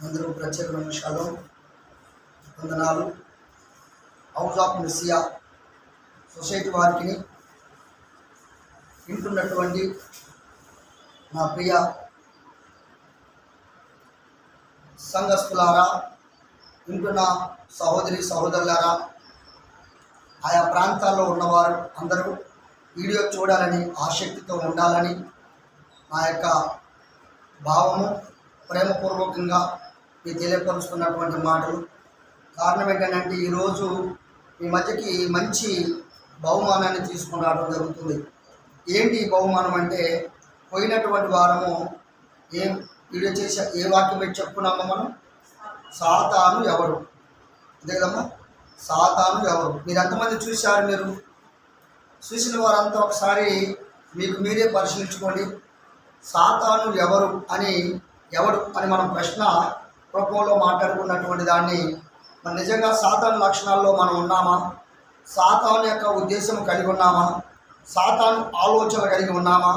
అందరూ ప్రత్యేకమైన షాలోమ్ వందనాలు. హౌస్ ఆఫ్ మెస్సియా సొసైటీ వారికి వింటున్నటువంటి నా ప్రియ సంఘస్థులారా, వింటున్న సహోదరి సహోదరులారా, ఆయా ప్రాంతాల్లో ఉన్నవారు అందరూ వీడియో చూడాలని ఆసక్తితో ఉండాలని నా యొక్క భావము. ప్రేమపూర్వకంగా మీకు తెలియపరుస్తున్నటువంటి మాటలు. కారణం ఏంటంటే ఈరోజు మీ మధ్యకి మంచి బహుమానాన్ని తీసుకుని రావడం జరుగుతుంది. ఏంటి ఈ బహుమానం అంటే, పోయినటువంటి వారము ఏం వీడియో చేసే ఏ వాక్యం పెట్టి చెప్పుకున్నామో మనం, సాతాను ఎవరు, అంతే కదమ్మా. సాతాను ఎవరు మీరు ఎంతమంది చూశారు? మీరు చూసిన వారంతా ఒకసారి మీకు మీరే పరిశీలించుకోండి. సాతాను ఎవరు అని మనం ప్రశ్న రూపంలో మాట్లాడుకున్నటువంటి దాన్ని, మరి నిజంగా సాతాను లక్షణాల్లో మనం ఉన్నామా? సాతాను యొక్క ఉద్దేశం కలిగి ఉన్నామా? సాతాను ఆలోచన కలిగి ఉన్నామా?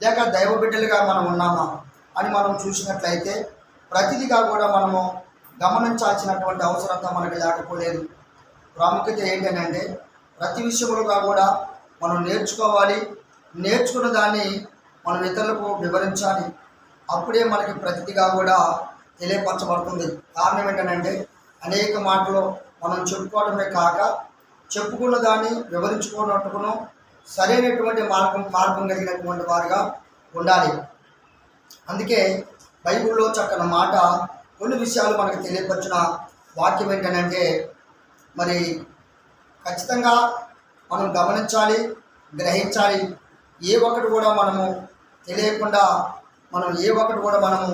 లేక దైవ బిడ్డలుగా మనం ఉన్నామా అని మనం చూసినట్లయితే, ప్రతిదిగా కూడా మనము గమనించాల్సినటువంటి అవసరత మనకు లేకపోలేదు. ప్రాముఖ్యత ఏంటంటే, ప్రతి విషయములుగా కూడా మనం నేర్చుకోవాలి. నేర్చుకున్న దాన్ని మనం ఇతరులకు వివరించాలి. అప్పుడే మనకి ప్రతిగా కూడా తెలియపరచబడుతుంది. కారణం ఏంటంటే, అనేక మాటలు మనం చెప్పుకోవడమే కాక, చెప్పుకున్న దాన్ని వివరించుకున్నట్టుకును సరైనటువంటి మార్గం కలిగినటువంటి వారుగా ఉండాలి. అందుకే బైబిల్లో చక్కని మాట, కొన్ని విషయాలు మనకు తెలియపరిచిన వాక్యం ఏంటంటే, మరి ఖచ్చితంగా మనం గమనించాలి, గ్రహించాలి. ఏ ఒక్కటి కూడా మనము తెలియకుండా మనము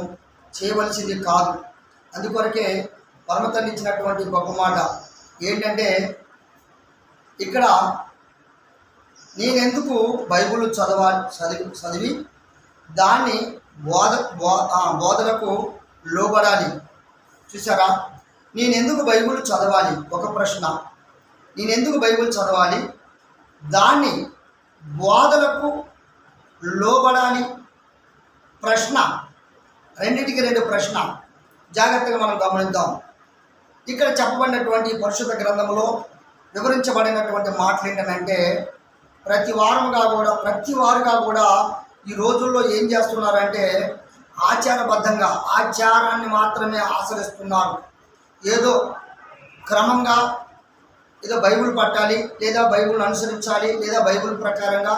చేయవలసింది కాదు. అందుకొరకే పరమతండ్రి ఇచ్చినటువంటి గొప్ప మాట ఏంటంటే, ఇక్కడ నేనెందుకు బైబిల్ చదివి దాన్ని బోధలకు లోబడాలి. చూసారా, నేనెందుకు బైబిల్ చదవాలి? ఒక ప్రశ్న. నేనెందుకు బైబిల్ చదవాలి, దాన్ని బోధలకు లోబడాలి. ప్రశ్న, రెండింటికి రెండు ప్రశ్న. జాగ్రత్తగా మనం గమనిద్దాం. ఇక్కడ చెప్పబడినటువంటి పరిశుద్ధ గ్రంథంలో వివరించబడినటువంటి మాటలు ఏంటంటే, ప్రతి వారుగా కూడా ఈ రోజుల్లో ఏం చేస్తున్నారంటే, ఆచారబద్ధంగా ఆచారాన్ని మాత్రమే ఆచరిస్తున్నారు. ఏదో క్రమంగా ఏదో బైబిల్ పట్టాలి, లేదా బైబిల్ని అనుసరించాలి, లేదా బైబిల్ ప్రకారంగా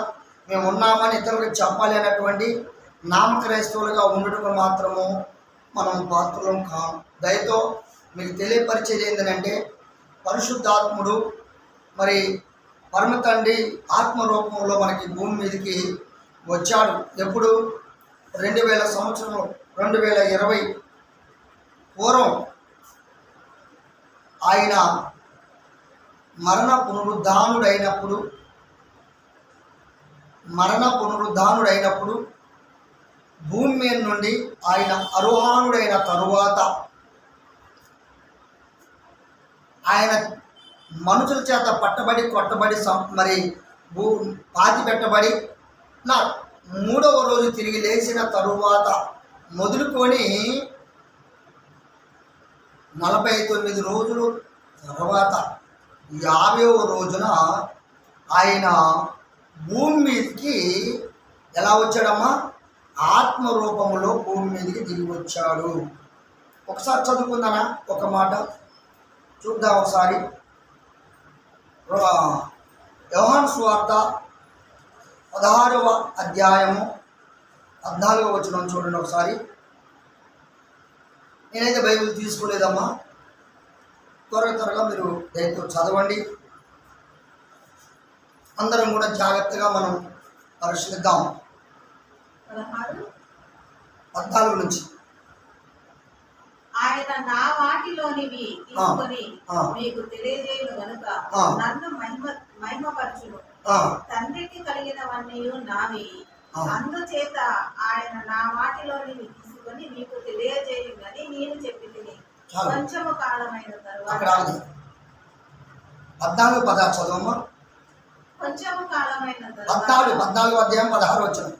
మేము ఉన్నామని ఇతరులకు చెప్పాలి అన్నటువంటి నామక్రైస్తవులుగా ఉండటం మాత్రము మనం పాత్రలం కాం. దయతో మీకు తెలియపరిచేది ఏంటంటే, పరిశుద్ధాత్ముడు మరి పరమ తండ్రి ఆత్మరూపంలో మనకి భూమి మీదకి వచ్చాడు. ఎప్పుడు? 2000 సంవత్సరంలో 2020 పూర్వం ఆయన మరణ పునరుద్ధానుడైనప్పుడు భూమి మీద నుండి ఆయన ఆరోహణుడైన తరువాత ఆయన మనుషుల చేత పట్టబడి కొట్టబడి మరి పాతి పెట్టబడి నా 3వ రోజు తిరిగి లేచిన తరువాత మొదలుకొని 49 రోజులు తర్వాత 50వ రోజున ఆయన భూమి మీదకి ఎలా వచ్చాడమ్మా? ఆత్మరూపంలో భూమి మీదకి దిగి వచ్చాడు. ఒకసారి చదువుకుందానా? ఒక మాట చూద్దాం ఒకసారి. యోహాను సువార్త 16వ అధ్యాయము 14వ వచనం చూడండి ఒకసారి. నేనైతే బైబిల్ తీసుకోలేదమ్మా, త్వరగా మీరు దయతో చదవండి. అందరం కూడా జాగ్రత్తగా మనం పరిశీలిద్దాం. 14 నుంచి. ఆయన నా వాటిలోనివి తీసుకొని మీకు తెలియజేయను గనుక నన్ను మహిమపరచును. తండ్రికి కలిగినవన్నీ నావి, అందుచేత ఆయన నా వాటిలోనివి తీసుకొని మీకు తెలియజేయునని నేను చెప్పి తిని. కొంచెము కాలమైన తరువాత 14 చదవమ్మా. కొంచెము కాలమైన 14 అధ్యాయం 16 వచనం.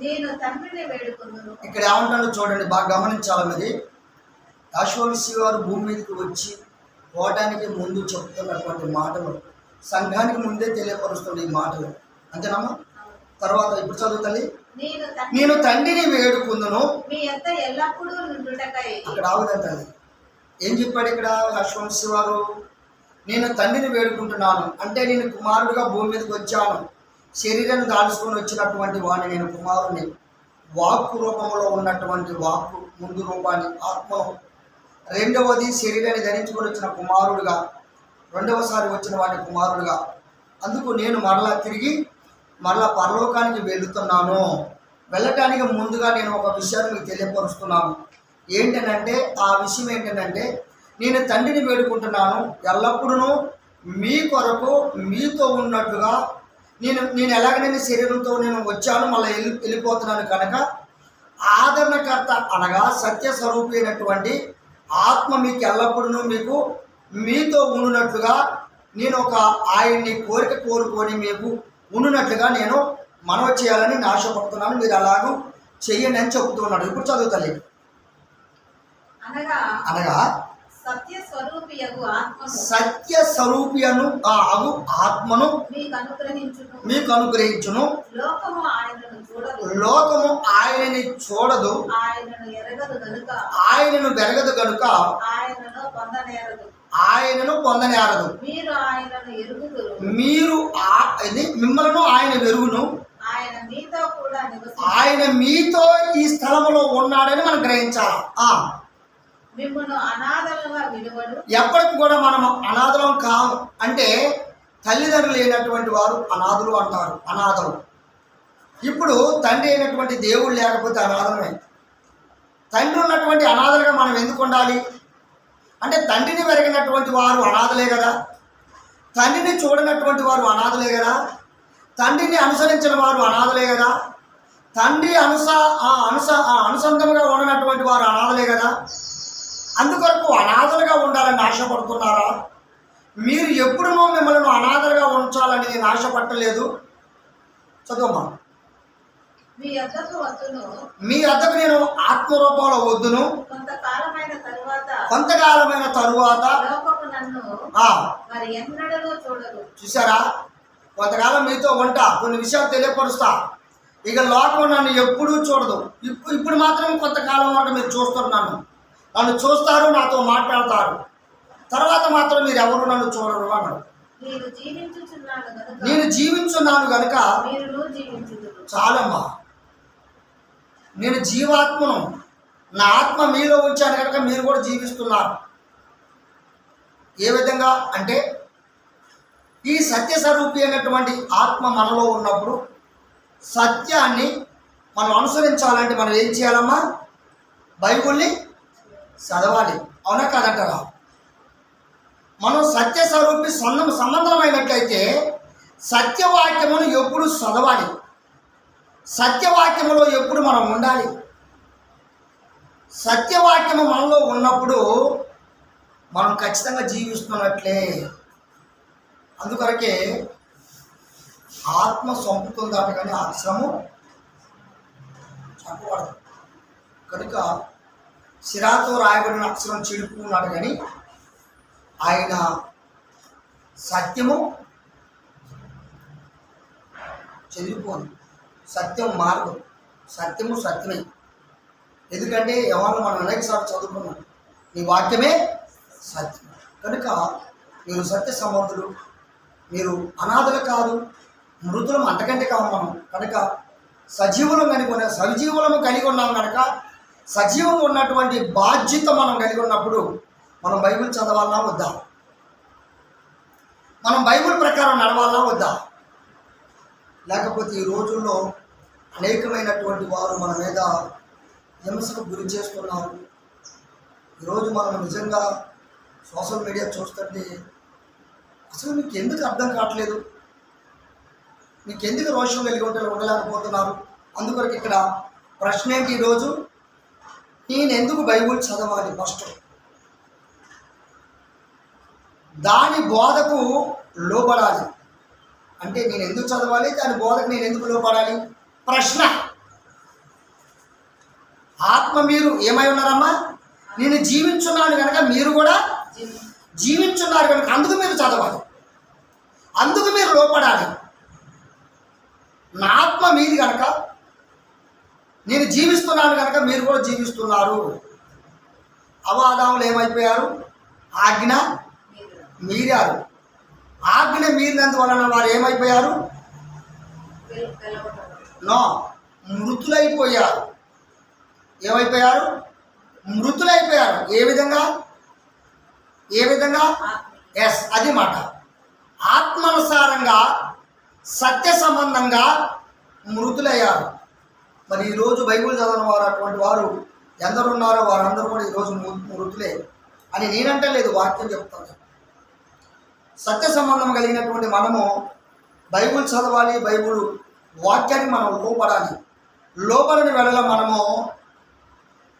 నేను తండ్రిని వేడుకొందును. ఇక్కడ ఏమంటాడో చూడండి, బాగా గమనించాలి. మరి యాషోమిసి వారు భూమి మీదకి వచ్చి పోవటానికి ముందు చెప్తున్నటువంటి మాటలు సంఘానికి ముందే తెలియపరుస్తుంది ఈ మాటలు, అంతేనమ్మా? తర్వాత ఇప్పుడు చదువుతుంది, నేను తండ్రిని వేడుకుందును మీ యొద్ద ఎల్లప్పుడూ నుండుటకై. అక్కడ ఆవుదంట. అది ఏం చెప్పాడు ఇక్కడ యాషోమిసి వారు? నేను తండ్రిని వేడుకుంటున్నాను అంటే నేను కుమారుడిగా భూమి మీదకి వచ్చాను, శరీరాన్ని దాల్చుకొని వచ్చినటువంటి వాడిని నేను కుమారుని, వాక్కు రూపంలో ఉన్నటువంటి వాక్కు ముందు రూపాన్ని ఆత్మను, రెండవది శరీరాన్ని ధరించుకొని వచ్చిన కుమారుడుగా, రెండవసారి వచ్చిన వాడిని కుమారుడుగా. అందుకు నేను మరలా పరలోకానికి వెళుతున్నాను. వెళ్ళటానికి ముందుగా నేను ఒక విషయాన్ని మీకు తెలియపరుస్తున్నాను. ఏంటనంటే ఆ విషయం ఏంటంటే నేను తండ్రిని వేడుకుంటున్నాను ఎల్లప్పుడూ మీ కొరకు మీతో ఉన్నట్టుగా. నేను ఎలాగైనా శరీరంతో నేను వచ్చాను, మళ్ళీ వెళ్ళిపోతున్నాను కనుక ఆదరణకర్త అనగా సత్య స్వరూపి అయినటువంటి ఆత్మ మీకు ఎల్లప్పుడూ మీతో ఉండునట్లుగా నేను ఒక ఆయన్ని కోరుకొని మీకు ఉండునట్లుగా నేను మనవి చేయాలని నేను ఆశపడుతున్నాను. మీరు అలాగూ చెయ్యండి అని చెబుతున్నాడు. ఇప్పుడు చదువుతాలి. అనగా సత్య స్వరూపియను అగు ఆత్మను మీకు అనుగ్రహించును. లోకము ఆయనని చూడదు, ఆయనను బెరగదు గనుక ఆయనను పొందనేరదు. మీరు మిమ్మల్ని ఆయన వెరుగును, ఆయన మీతో ఈ స్థలములో ఉన్నాడని మనం గ్రహించాలి. ఎప్పటికి కూడా మనం అనాథలం కాము. అంటే తల్లిదండ్రులు లేనటువంటి వారు అనాథులు అంటారు, అనాథలు. ఇప్పుడు తండ్రి అయినటువంటి దేవుడు లేకపోతే అనాథమే. తండ్రి ఉన్నటువంటి అనాథలుగా మనం ఎందుకు ఉండాలి అంటే తండ్రిని పెరిగినటువంటి వారు అనాథలే కదా, తండ్రిని చూడనటువంటి వారు అనాథలే కదా, తండ్రిని అనుసరించిన వారు అనాథలే కదా, తండ్రి అనుసంధముగా ఉండనటువంటి వారు అనాథలే కదా. అందుకొరకు అనాథలుగా ఉండాలని ఆశపడుతున్నారా? మీరు ఎప్పుడునో మిమ్మల్ని అనాథలుగా ఉంచాలని నేను ఆశపట్టలేదు. చదువుమా. మీ వద్దకు నేను ఆత్మరూపంలో వద్దును, కొంతకాలమైన తరువాత. చూసారా, కొంతకాలం మీతో ఉంటా, కొన్ని విషయాలు తెలియపరుస్తా. ఇక లోకం నన్ను ఎప్పుడూ చూడదు. ఇప్పుడు మాత్రం కొంతకాలం వరకు మీరు చూస్తున్నారు, నన్ను చూస్తారు, నాతో మాట్లాడతారు. తర్వాత మాత్రం మీరు ఎవరు నన్ను చూడరు అన్నాడు. నేను జీవించున్నాను కనుక చాలమ్మా. నేను జీవాత్మను, నా ఆత్మ మీలో ఉంచాను కనుక మీరు కూడా జీవిస్తున్నారు. ఏ విధంగా అంటే ఈ సత్య స్వరూపి అయినటువంటి ఆత్మ మనలో ఉన్నప్పుడు సత్యాన్ని మనం అనుసరించాలంటే మనం ఏం చేయాలమ్మా? బైబుల్ని చదవాలి. అవునా కాదంటారా? మనం సత్య స్వరూపి సంబంధమైనట్లయితే సత్యవాక్యమును ఎప్పుడు చదవాలి, సత్యవాక్యములో ఎప్పుడు మనం ఉండాలి. సత్యవాక్యము మనలో ఉన్నప్పుడు మనం ఖచ్చితంగా జీవిస్తున్నట్లే. అందుకొరకే ఆత్మ చంపుతుందాట కానీ అక్షరము చంపబడదు. కనుక సిరాతో రాయబడిన అక్షరం చెడుకున్నాడు కానీ ఆయన సత్యము చెదిరిపోదు. సత్యం మారదు, సత్యము సత్యమే. ఎందుకంటే ఎవరు మనం అనేకసార్లు చదువుకున్నాం, నీ వాక్యమే సత్యం. కనుక మీరు సత్య సంబంధులు, మీరు అనాథలు కాదు, మృతులం అంతకంటే కావు మనం. కనుక సజీవులము కలిగి ఉన్నాం కనుక సజీవం ఉన్నటువంటి బాధ్యత మనం కలిగి ఉన్నప్పుడు మనం బైబిల్ చదవాలన్నా వద్దా? మనం బైబిల్ ప్రకారం నడవాలన్నా వద్దా? లేకపోతే ఈ రోజుల్లో అనేకమైనటువంటి వారు మన మీద హింసకు గురి చేస్తున్నారు. ఈరోజు మనం నిజంగా సోషల్ మీడియా చూస్తుంటే అసలు మీకు ఎందుకు అర్థం కావట్లేదు, మీకు ఎందుకు రోషం కలిగి ఉండలేకపోతున్నారు? అందుకొరకు ఇక్కడ ప్రశ్న ఏంటి ఈరోజు? నేను ఎందుకు బైబిల్ చదవాలి? ఫస్ట్ దాని బోధకు లోపడాలి. అంటే నేను ఎందుకు చదవాలి, దాని బోధకు నేను ఎందుకు లోపడాలి? ప్రశ్న. ఆత్మ మీరు ఏమై ఉన్నారమ్మా? నేను జీవించున్నాను కనుక మీరు కూడా జీవించున్నారు కనుక అందుకు మీరు చదవాలి, అందుకు మీరు లోపడాలి. నా ఆత్మ మీది కనుక నేను జీవిస్తున్నాను కనుక మీరు కూడా జీవిస్తున్నారు. అవాదాములు ఏమైపోయారు? ఆజ్ఞ మీరారు. ఆజ్ఞ మీరినందువలన వారు ఏమైపోయారు? నో, మృతులైపోయారు. ఏమైపోయారు? మృతులైపోయారు. ఏ విధంగా? ఎస్, అది మాట. ఆత్మానుసారంగా సత్య సంబంధంగా మృతులయ్యారు. మరి ఈరోజు బైబిల్ చదవని వారు అటువంటి వారు ఎందరు ఉన్నారో వారందరూ కూడా ఈరోజు మృతులే అని నేనంటే లేదు, వాక్యం చెప్తాను. సత్య సంబంధం కలిగినటువంటి మనము బైబిల్ చదవాలి, బైబిల్ వాక్యాన్ని మనం లోపడాలి. లోపలని వేళ మనము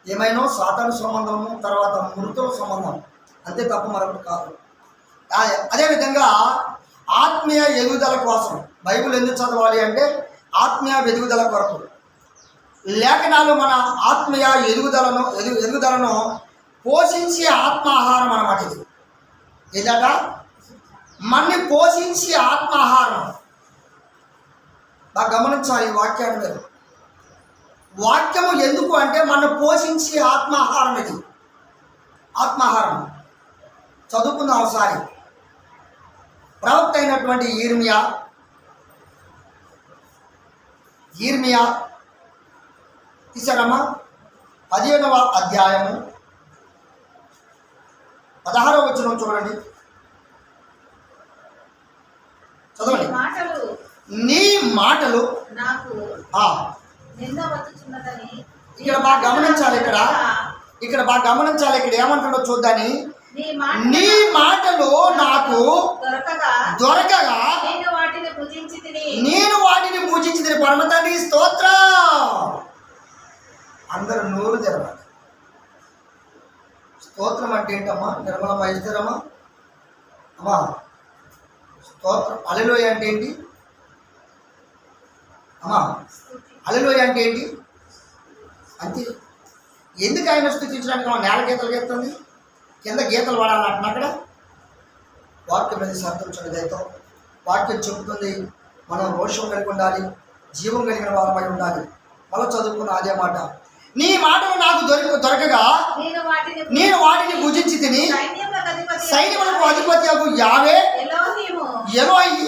ఏమైనా సాతాను సంబంధము, తర్వాత మృతుల సంబంధం, అంతే తప్ప మరొకటి కాదు. అదేవిధంగా ఆత్మీయ ఎదుగుదల కోసం బైబిల్ ఎందుకు చదవాలి అంటే ఆత్మీయ ఎదుగుదల కొరకు. లేఖనాలు మన ఆత్మీయ ఎదుగుదలను పోషించే ఆత్మాహారం అన్నమాట. ఇది ఏదట? మనని పోషించే ఆత్మాహారం. బాగా గమనించాలి ఈ వాక్యాన్ని మీరు. వాక్యము ఎందుకు అంటే మన పోషించే ఆత్మాహారం. ఇది ఆత్మాహారం. చదువుకుందాం ఒకసారి. ప్రవక్త అయినటువంటి ఇర్మియా తీసారమ్మా 15వ అధ్యాయము 16వ వచనం చూడండి, చదవండి. నీ మాటలు నాకు ఇక్కడ బాగా గమనించాలి. ఇక్కడ బాగా గమనించాలి. ఇక్కడ ఏమంటాడో చూద్దాని. నీ మాటలు నాకు దొరకగా నేను వాటిని పూజించి తిని. పరమ తండ్రి స్తోత్రం. అందరూ నోరు తెరవాలి. స్తోత్రం అంటే ఏంటమ్మా? నిర్మలమ్మ ఇస్తారమ్మా అమ్మా. స్తోత్రం హల్లెలూయా అంటే ఏంటి అమ్మా? హల్లెలూయా అంటే ఏంటి? అంతే. ఎందుకు ఆయన స్తుతించడానికి నేల గీతలు గీస్తుంది, కింద గీతలు పడాలంటున్నా. అక్కడ వాక్యం మీద శ్రద్ధించండి. దయతో వాక్యం చెబుతుంది మనం రోషం కలిగి ఉండాలి, జీవం కలిగిన వారమై ఉండాలి. మళ్ళీ చదువుకున్న అదే మాట. నీ మాటలు నాకు దొరకగా నేను వాటిని భుజించి తిని. సైన్యములకు అధిపతి యావే ఎలోహీ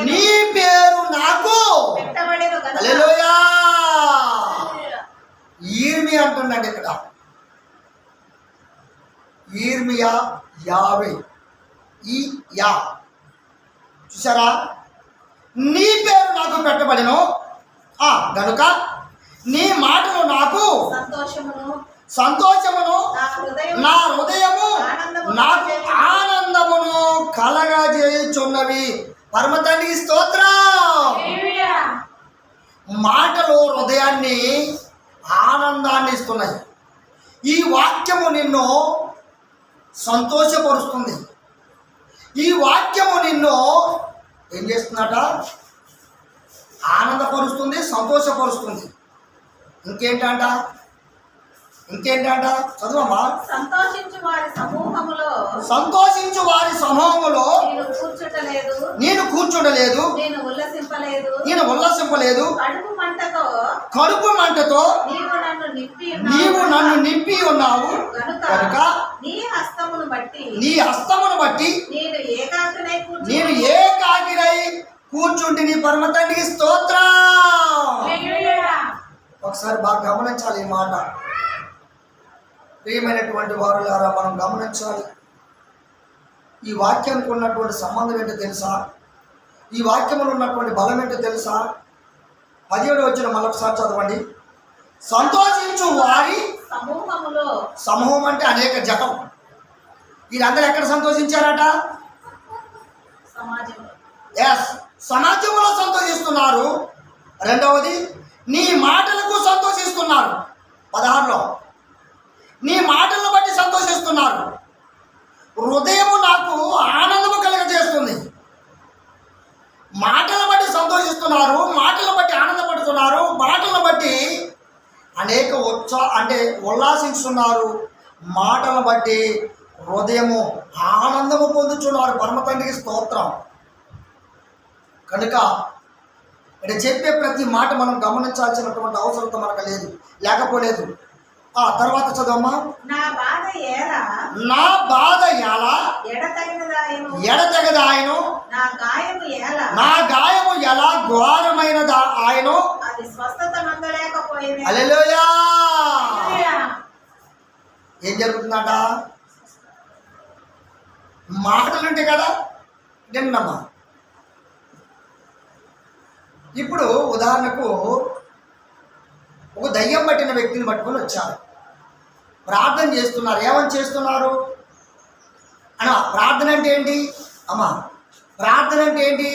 నీ పేరు నాకు హల్లెలూయా. ఇర్మియా అంటున్నాడు ఇక్కడ. ఇర్మియా యావే ఈ యా చూసారా? నీ పేరు నాకు పెట్టబడిను గనుక నీ మాటలు నాకు సంతోషమును నా హృదయము నాకు ఆనందమును కలగజేయుచున్నవి. పరమ తండ్రికి స్తోత్రం. మాటలు హృదయాన్ని ఆనందాన్ని ఇస్తున్నాయి. ఈ వాక్యము నిన్ను సంతోషపరుస్తుంది. ఈ వాక్యము నిన్ను ఏం చేస్తుందట? ఆనందపరుస్తుంది, సంతోషపరుస్తుంది. ఇంకేంటంట? చదువమ్మా. సంతోషించు వారి సమూహములో నేను కూర్చుండలేదు, నేను ఉల్లసింపలేదు. కడుపు మంటతో నీవు నన్ను నింపి ఉన్నావు కనుక నీ హస్తమును బట్టి నేను ఏకాకినై కూర్చుంటిని. పరమ తండ్రికి స్తోత్రం. ఒకసారి బాగా గమనించాలి ఈ మాట. ప్రియమైనటువంటి వారులారా, మనం గమనించాలి. ఈ వాక్యానికి ఉన్నటువంటి సంబంధం ఏంటో తెలుసా? ఈ వాక్యములో ఉన్నటువంటి బలం ఏంటో తెలుసా? 17వ వచనం మరొకసారి చదవండి. సంతోషించు వారి సమూహం అంటే అనేక జతం. వీరందరూ ఎక్కడ సంతోషించారట? సమాజంలో సంతోషిస్తున్నారు. రెండవది నీ మాటలకు సంతోషిస్తున్నారు. 16లో నీ మాటలను బట్టి సంతోషిస్తున్నారు. హృదయము నాకు ఆనందము కలుగజేస్తుంది. మాటలను బట్టి సంతోషిస్తున్నారు, మాటలను బట్టి ఆనందపడుతున్నారు, మాటలను బట్టి అనేక ఉల్లాసించున్నారు, మాటలను బట్టి హృదయము ఆనందము పొందుచున్నారు. పరమ తండ్రికి స్తోత్రం. కనుక ఇక్కడ చెప్పే ప్రతి మాట మనం గమనించాల్సినటువంటి అవసరం మనకు లేదు, లేకపోలేదు. ఆ తర్వాత చదవమ్మా. నా బాధ ఎలా ఎడతెగదాయను, నా గాయము ఎలా ఘోరమైనదా ఆయను. అది స్వస్థత నొందలేకపోయింది. హల్లెలూయా. ఏం జరుగుతుందట? మాటలుంటే కదా నిన్నమ్మా. ఇప్పుడు ఉదాహరణకు ఒక దయ్యం పట్టిన వ్యక్తిని పట్టుకొని వచ్చారు, ప్రార్థన చేస్తున్నారు. ఏమని చేస్తున్నారు అన్న? ప్రార్థన అంటే ఏంటి అమ్మా? ప్రార్థన అంటే ఏంటి?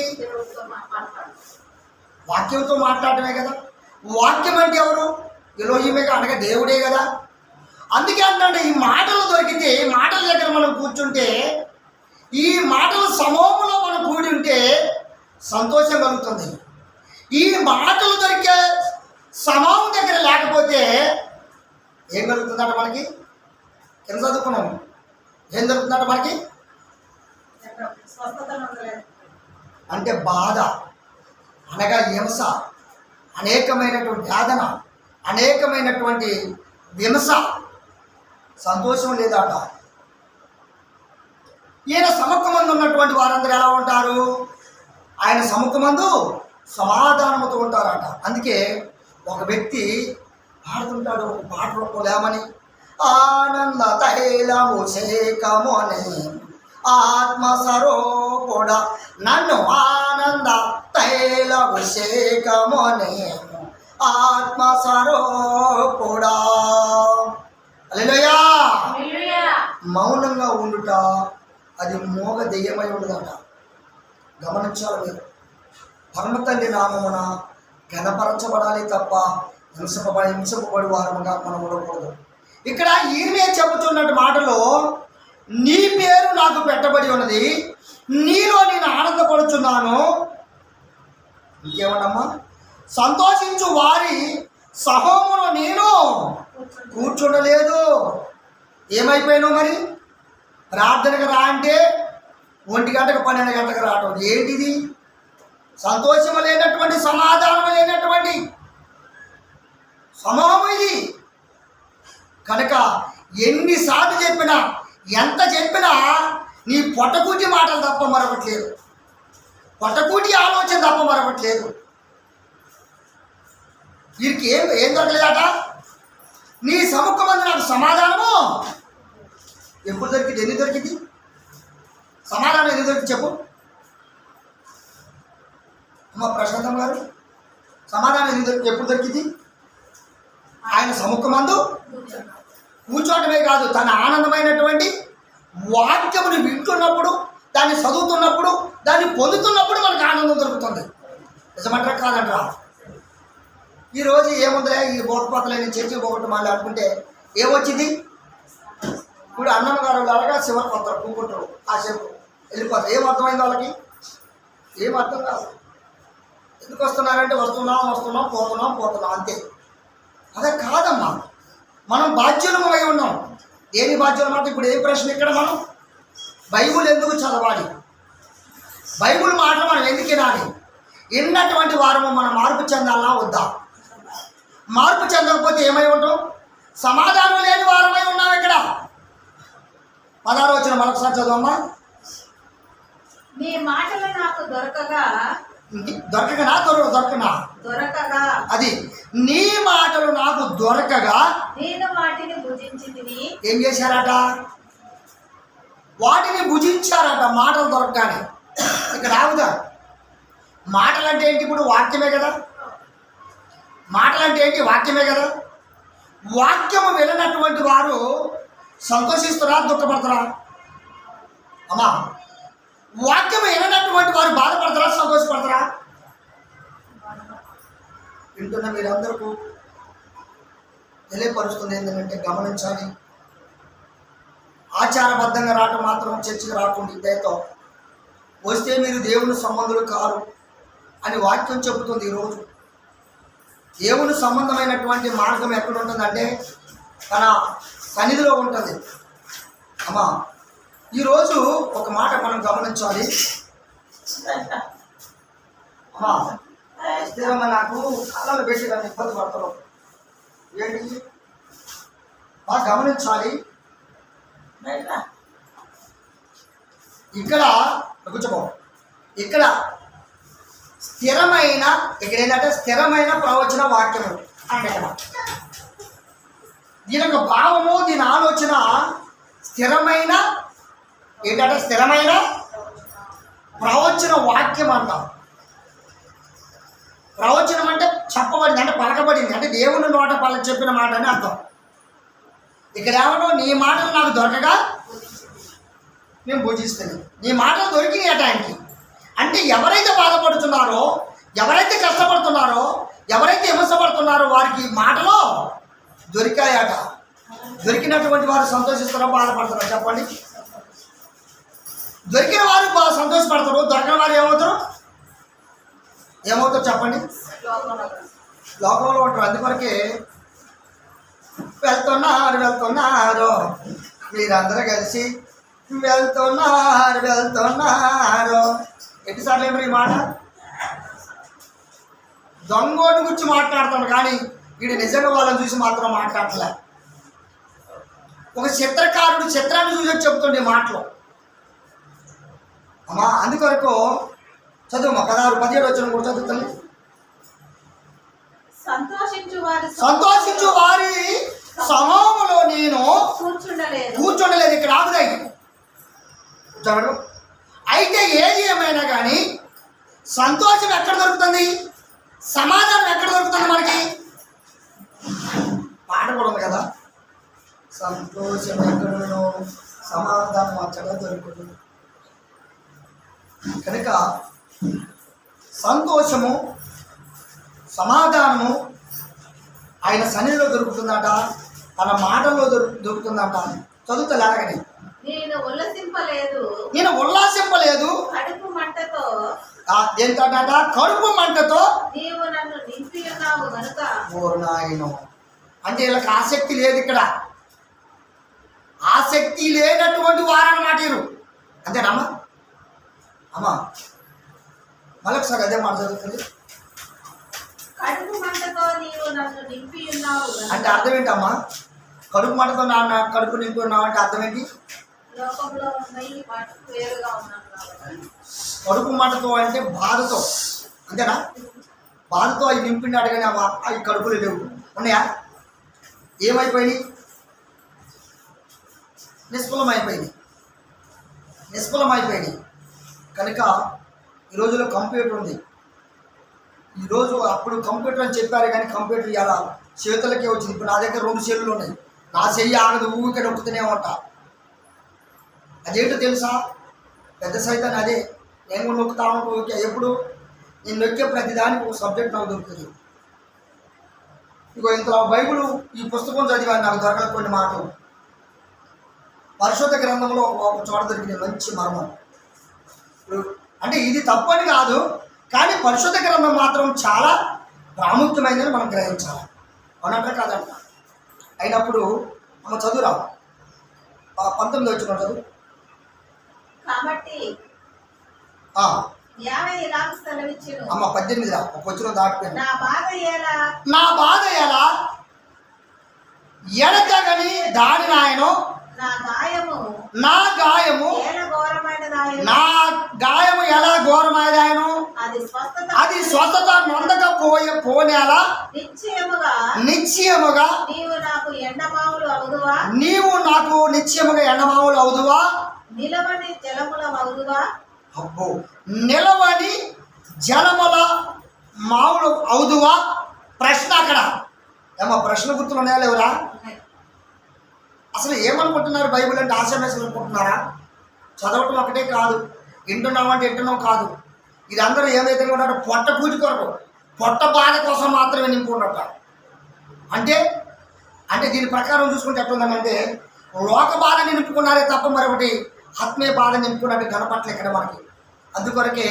వాక్యంతో మాట్లాడటమే కదా. వాక్యం అంటే ఎవరు? ఎలోహిమే అనగా దేవుడే కదా. అందుకే అంటే ఈ మాటలు దొరికితే, మాటల దగ్గర మనం కూర్చుంటే, ఈ మాటల సమూహంలో మనం కూడి ఉంటే సంతోషం కలుగుతుంది. ఈ మాటలు దొరికే సమూహం దగ్గర లేకపోతే ఏం కలుగుతుందట మనకి? ఎంత చదువుకున్నాము? ఏం జరుగుతుందట మనకి? అంటే బాధ అనగా హింస, అనేకమైనటువంటి వేదన, అనేకమైనటువంటి విమర్శ, సంతోషం లేదట. ఈయన సముఖమందు ఉన్నటువంటి వారందరూ ఎలా ఉంటారు? ఆయన సముఖమందు సమాధానముతో ఉంటారట. అందుకే ఒక వ్యక్తి పాడుతుంటాడు ఒక పాట రూపలేమని, ఆనంద తైలము శేఖమునే ఆత్మ సరోపుడ నన్ను ఆనంద తైలము శేఖమునే ఆత్మ సరోపుడా. హల్లెలూయా. మౌనంగా ఉండుట అది మోగ దెయ్యమై ఉండదట. గమనించాలి మీరు. పరమతండ్రి నామమున ఘనపరచబడాలి తప్ప హింసపబడి వారముగా మనం ఉండకూడదు. ఇక్కడ ఈయనే చెబుతున్నట్టు మాటలో, నీ పేరు నాకు పెట్టబడి ఉన్నది, నీలో నేను ఆనందపడుచున్నాను. ఇంకేమన్నమ్మా? సంతోషించు వారి సహోమును నేను కూర్చుండలేదు. ఏమైపోయాను మరి? ప్రార్థనకు రా అంటే 1 గంటకు 12 గంటకు రావటం ఏంటిది? సంతోషము లేనటువంటి, సమాధానము లేనటువంటి సమూహం ఇది. కనుక ఎన్నిసార్లు చెప్పినా, ఎంత చెప్పినా నీ పొట్టకూటి మాటలు తప్ప మరొకట్లేదు, పొట్టకూటి ఆలోచన తప్ప మరొకట్లేదు. వీరికి ఏం దొరకలేదట? నీ సముఖమందు నాకు సమాధానము ఎప్పుడు దొరికింది? ఎన్ని దొరికింది? సమాధానం ఎన్ని దొరికింది చెప్పు అమ్మ ప్రశాంతం గారు. సమాధానం ఎప్పుడు దొరికింది? ఆయన సముఖమందు కూర్చోవటమే కాదు, తన ఆనందమైనటువంటి వాక్యముని వింటున్నప్పుడు, దాన్ని చదువుతున్నప్పుడు, దాన్ని పొందుతున్నప్పుడు మనకు ఆనందం దొరుకుతుంది. నిజమంటారా కాదంటారా? ఈరోజు ఏముందిలే, ఈ బోటపోతలేని చర్చి పోగొట్టు మళ్ళీ అనుకుంటే ఏమొచ్చింది? ఇప్పుడు అన్నం గారు అలాగా చివరికి వస్తారు, కూకుంటారు, కాసేపు వెళ్ళిపోతారు. ఏం అర్థమైంది వాళ్ళకి? ఏం అర్థం కాదు. ఎందుకు వస్తున్నారంటే వస్తున్నాం పోతున్నాం అంతే. అదే కాదమ్మా, మనం బాధ్యులము అయి ఉన్నాం. దేని బాధ్యులు మాట? ఇప్పుడు ఏం ప్రశ్న ఇక్కడ? మనం బైబుల్ ఎందుకు చదవాలి? బైబుల్ మాట మనం ఎందుకు వినాలి? విన్నటువంటి వారము మనం మార్పు చెందాలా వద్దా? మార్పు చెందకపోతే ఏమై ఉంటాం? సమాధానం లేని వారమై ఉన్నాం. ఇక్కడ 16వ వచనం మరొకసారి చదవమ్మా. నీ మాటలు నాకు దొరకగా అది నీ మాటలు నాకు దొరకగా నేను వాటిని భుజించితిని. ఏం చేశారట? వాటిని భుజించారట. మాటలు దొరకగానే. ఇక్కడ ఆగుదా? మాటలు అంటే ఏంటి? ఇప్పుడు వాక్యమే కదా. మాటలు అంటే ఏంటి? వాక్యమే కదా. వాక్యము విననటువంటి వారు సంతోషిస్తారా, దుఃఖపడతారా? అమ్మా, వాక్యం విననటువంటి వారు బాధపడతారా, సంతోషపడతారా? వింటున్న మీరందరికీ తెలియపరుస్తుంది ఏంటంటే, గమనించాలి. ఆచారబద్ధంగా రావటం మాత్రం చర్చకు రాకుండా దయతో వస్తే మీరు దేవుని సంబంధులు కారు అని వాక్యం చెబుతుంది. ఈరోజు దేవుని సంబంధమైనటువంటి మార్గం ఎక్కడ ఉంటుందంటే తన సన్నిధిలో ఉంటుంది. అమ్మా ఈరోజు ఒక మాట మనం గమనించాలి. అమ్మా స్థిరమ్మ నాకు కాలాలు పెట్టి నన్ను ఇబ్బంది పడతాను ఏంటి బాగా గమనించాలి. ఇక్కడ కూర్చోబో. ఇక్కడ స్థిరమైన ఇక్కడ ఏంటంటే స్థిరమైన ప్రవచన వాక్యము అంటే ఇక్కడ దీని యొక్క భావము దీని ఆలోచన స్థిరమైన ఏంటంటే స్థిరమైన ప్రవచన వాక్యం అంట. ప్రవచనం అంటే చెప్పబడింది, అంటే పలకబడింది, అంటే దేవుని నోట చెప్పిన మాట అని అర్థం. ఇక్కడ ఏమన్నా నీ మాటలు నాకు దొరకగా నేను భుజిస్తాను. నీ మాటలు దొరికినాయి ఆ టైంకి. అంటే ఎవరైతే బాధపడుతున్నారో, ఎవరైతే కష్టపడుతున్నారో, ఎవరైతే హింసపడుతున్నారో వారికి మాటలో దొరికాయట. దొరికినటువంటి వారు సంతోషిస్తారో బాధపడతారో చెప్పండి. దొరికిన వారు బాగా సంతోషపడతారు, దొరికిన వారు ఏమవుతారు చెప్పండి. లోకంలో ఉంటారు. అందుకొరకే వెళ్తున్నారు మీరందరూ కలిసి వెళ్తున్నారు ఎన్నిసార్లు ఏమో ఈ మాట దొంగోటి గురించి మాట్లాడుతాడు, కానీ వీడు నిజంగా వాళ్ళని చూసి మాత్రం మాట్లాడలే. ఒక చిత్రకారుడు చిత్రాన్ని చూసి చెబుతుండే మాటలు. అమ్మా అందుకొరకు చదువు 16-17 వచ్చిన కూడా చదువుతుంది. సంతోషించు వారి సమూహంలో నేను కూర్చుండలేదు. ఇక్కడ ఆగుదాయి చదవడు. అయితే ఏది ఏమైనా కానీ సంతోషం ఎక్కడ దొరుకుతుంది, సమాధానం ఎక్కడ దొరుకుతుంది మనకి? పాట కూడా ఉంది కదా, సంతోషం ఎక్కడో సమాధానం అక్కడ దొరుకుతుంది. కనుక సంతోషము సమాధానము ఆయన సన్నిధిలో దొరుకుతుందట, తన మాటల్లో దొరుకుతుందట. చదువుతా లాగని నేను ఉల్లాసింపలేదు కడుపు మంటతో ఏంటంట కడుపు మంటతో నీవు నన్ను నింపి ఉన్నావు గనుక. నాయనో అంటే వీళ్ళకి ఆసక్తి లేదు. ఇక్కడ ఆసక్తి లేనటువంటి వారన్నమాట వీరు. అంతేనమ్మా? అమ్మా మళ్ళొకసారి అదే మాట చదువుతుంది. కడుపు మంటతో నీవు నన్ను నింపి ఉన్నావు అంటే అర్థం ఏంటమ్మా? కడుపు మంటతో నా కడుపు నింపి ఉన్నావు అంటే అర్థం ఏంటి? లోకంలో ఉన్నాయి వేరుగా ఉన్నాను. కడుపు మంటతో అంటే బాధతో, అంతేనా? బాధతో అవి నింపిండాడు, కానీ అవి కడుపులు లేవు. ఉన్నాయా? ఏమైపోయినాయి? నిష్ఫలమైపోయినాయి. కనుక ఈ రోజులో కంప్యూటర్ ఉంది. ఈరోజు అప్పుడు కంప్యూటర్ అని చెప్పారు, కానీ కంప్యూటర్ ఇలా చేతులకే వచ్చింది. ఇప్పుడు నా దగ్గర 2 చేతులు ఉన్నాయి. నా చెయ్యి ఆగదు, ఊరికే నొక్కుతూనే ఉంటా. అదేంటో తెలుసా? పెద్ద సైతాన్ని అదే. నేను కూడా నొక్కుతాను ఊరికే. ఎప్పుడు నేను నొక్కే ప్రతిదానికి ఒక సబ్జెక్ట్ నాకు దొరుకుతుంది. ఇంకో ఇంత బైబిల్ ఈ పుస్తకం చదివాను, నాకు దొరకని కొన్ని మాటలు పరిశుద్ధ గ్రంథంలో ఒక చోట దొరికిన మంచి మర్మం. అంటే ఇది తప్పని కాదు, కానీ పరిశుద్ధ గ్రంథం మాత్రం చాలా ప్రాముఖ్యమైనదని మనం గ్రహించాలి. అవునంటే కాదంట. అయినప్పుడు అమ్మ చదువురా 19 వచ్చిన చదువు. కాబట్టి అమ్మ 18 రా, ఒక వచ్చిన దాటిపోయింది. నా బాధ ఎలా ఎడతగని దాని నాయనో నా గాయము ఎలా ఘోరమైనదాయను, అది స్వస్థత నొందక పోనేలా నిశ్చయముగా నీవు నాకు నిశ్చయముగా ఎండమావులు అవుదువా, నిలవని జలముల అవుదువా. అబ్బో, నిలవని జలముల మావులు అవుదువా. ప్రశ్న అక్కడ ఏమో ప్రశ్న గుర్తులు ఉన్నాయా లేవురా? అసలు ఏమనుకుంటున్నారు? బైబిల్ అంటే ఆశమేసం అనుకుంటున్నారా? చదవటం ఒకటే కాదు, వింటున్నాం అంటే వింటున్నాం కాదు. ఇది అందరూ ఏదైతే ఉన్నారో పొట్ట పూజ కొరకు, పొట్ట బాధ కోసం మాత్రమే నింపుకున్నట్ట. అంటే దీని ప్రకారం చూసుకుంటే ఎట్లుందంటే లోక బాధ నింపుకున్నారే తప్ప మరొకటి ఆత్మీయ బాధ నింపుకున్నట్టు కనపట్లే ఇక్కడ మనకి. అందుకొరకే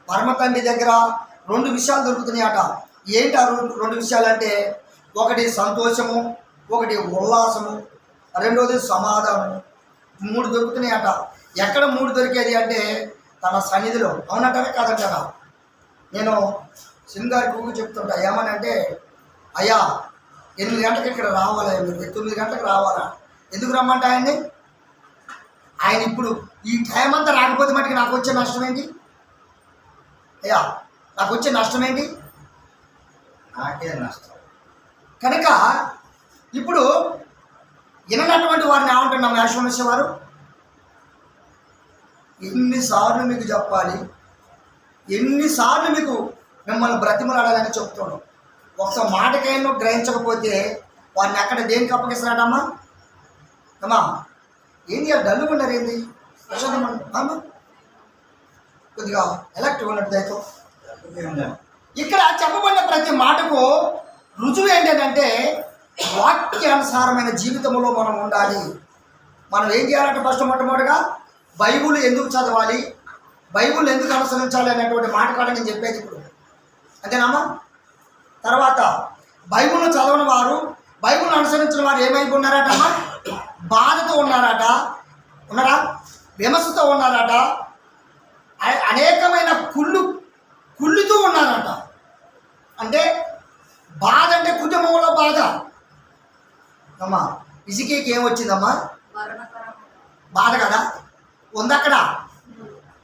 పరమ తండ్రి దగ్గర 2 విషయాలు దొరుకుతున్నాయట. ఏంటి ఆ 2 విషయాలు అంటే, ఒకటి సంతోషము, ఒకటి ఉల్లాసము, రెండోది సమాధానము. 3 దొరుకుతున్నాయట. ఎక్కడ 3 దొరికేది అంటే తన సన్నిధిలో. అవునంటారా కాదంటారా? నేను సింగారికి ఊరికి చెప్తుంటా, ఏమని అంటే, అయ్యా 8 గంటలకు ఇక్కడ రావాలా, 9 గంటలకు రావాలా? ఎందుకు రమ్మంటే ఆయన్ని? ఆయన ఇప్పుడు ఈ టైం అంతా రాకపోతే మటుకు నాకు వచ్చే నష్టం ఏంటి? అయ్యా నాకు వచ్చే నష్టం ఏంటి? నాకే నష్టం. కనుక ఇప్పుడు విననటువంటి వారిని ఏమంటున్నాం? యాశ్వమస్య వారు ఎన్నిసార్లు మీకు చెప్పాలి, ఎన్నిసార్లు మీకు మిమ్మల్ని బ్రతిమలాడాలని చెప్తున్నాం. ఒక్క మాటకైనా గ్రహించకపోతే వారిని అక్కడ దేనికి అప్పగిస్తున్నాడమ్మా? అమ్మా ఏంది ఆ డల్లుగా ఉన్నారు? ఏంది అమ్మా? కొద్దిగా ఎలక్టివ్ ఉన్నట్టు దయతో. ఇక్కడ చెప్పబడిన ప్రతి మాటకు రుజువు ఏంటంటే వాక్యానుసారమైన జీవితంలో మనం ఉండాలి. మనం ఏం చేయాలంటే ఫస్ట్ మొట్టమొదటిగా బైబుల్ ఎందుకు చదవాలి, బైబుల్ ఎందుకు అనుసరించాలి అనేటువంటి మాట కూడా నేను చెప్పేది ఇప్పుడు. అంతేనామా? తర్వాత బైబుల్ను చదవని వారు, బైబుల్ను అనుసరించిన వారు ఏమైపోన్నారట అమ్మా? బాధతో ఉన్నారట. ఉన్నారా? విమర్శతో ఉన్నారట. అనేకమైన కుళ్ళుతూ ఉన్నారట. అంటే బాధ అంటే కుటుంబంలో బాధ. అమ్మా ఇసుకేకి ఏమొచ్చిందమ్మా? బాధ కదా ఉందక్కడ.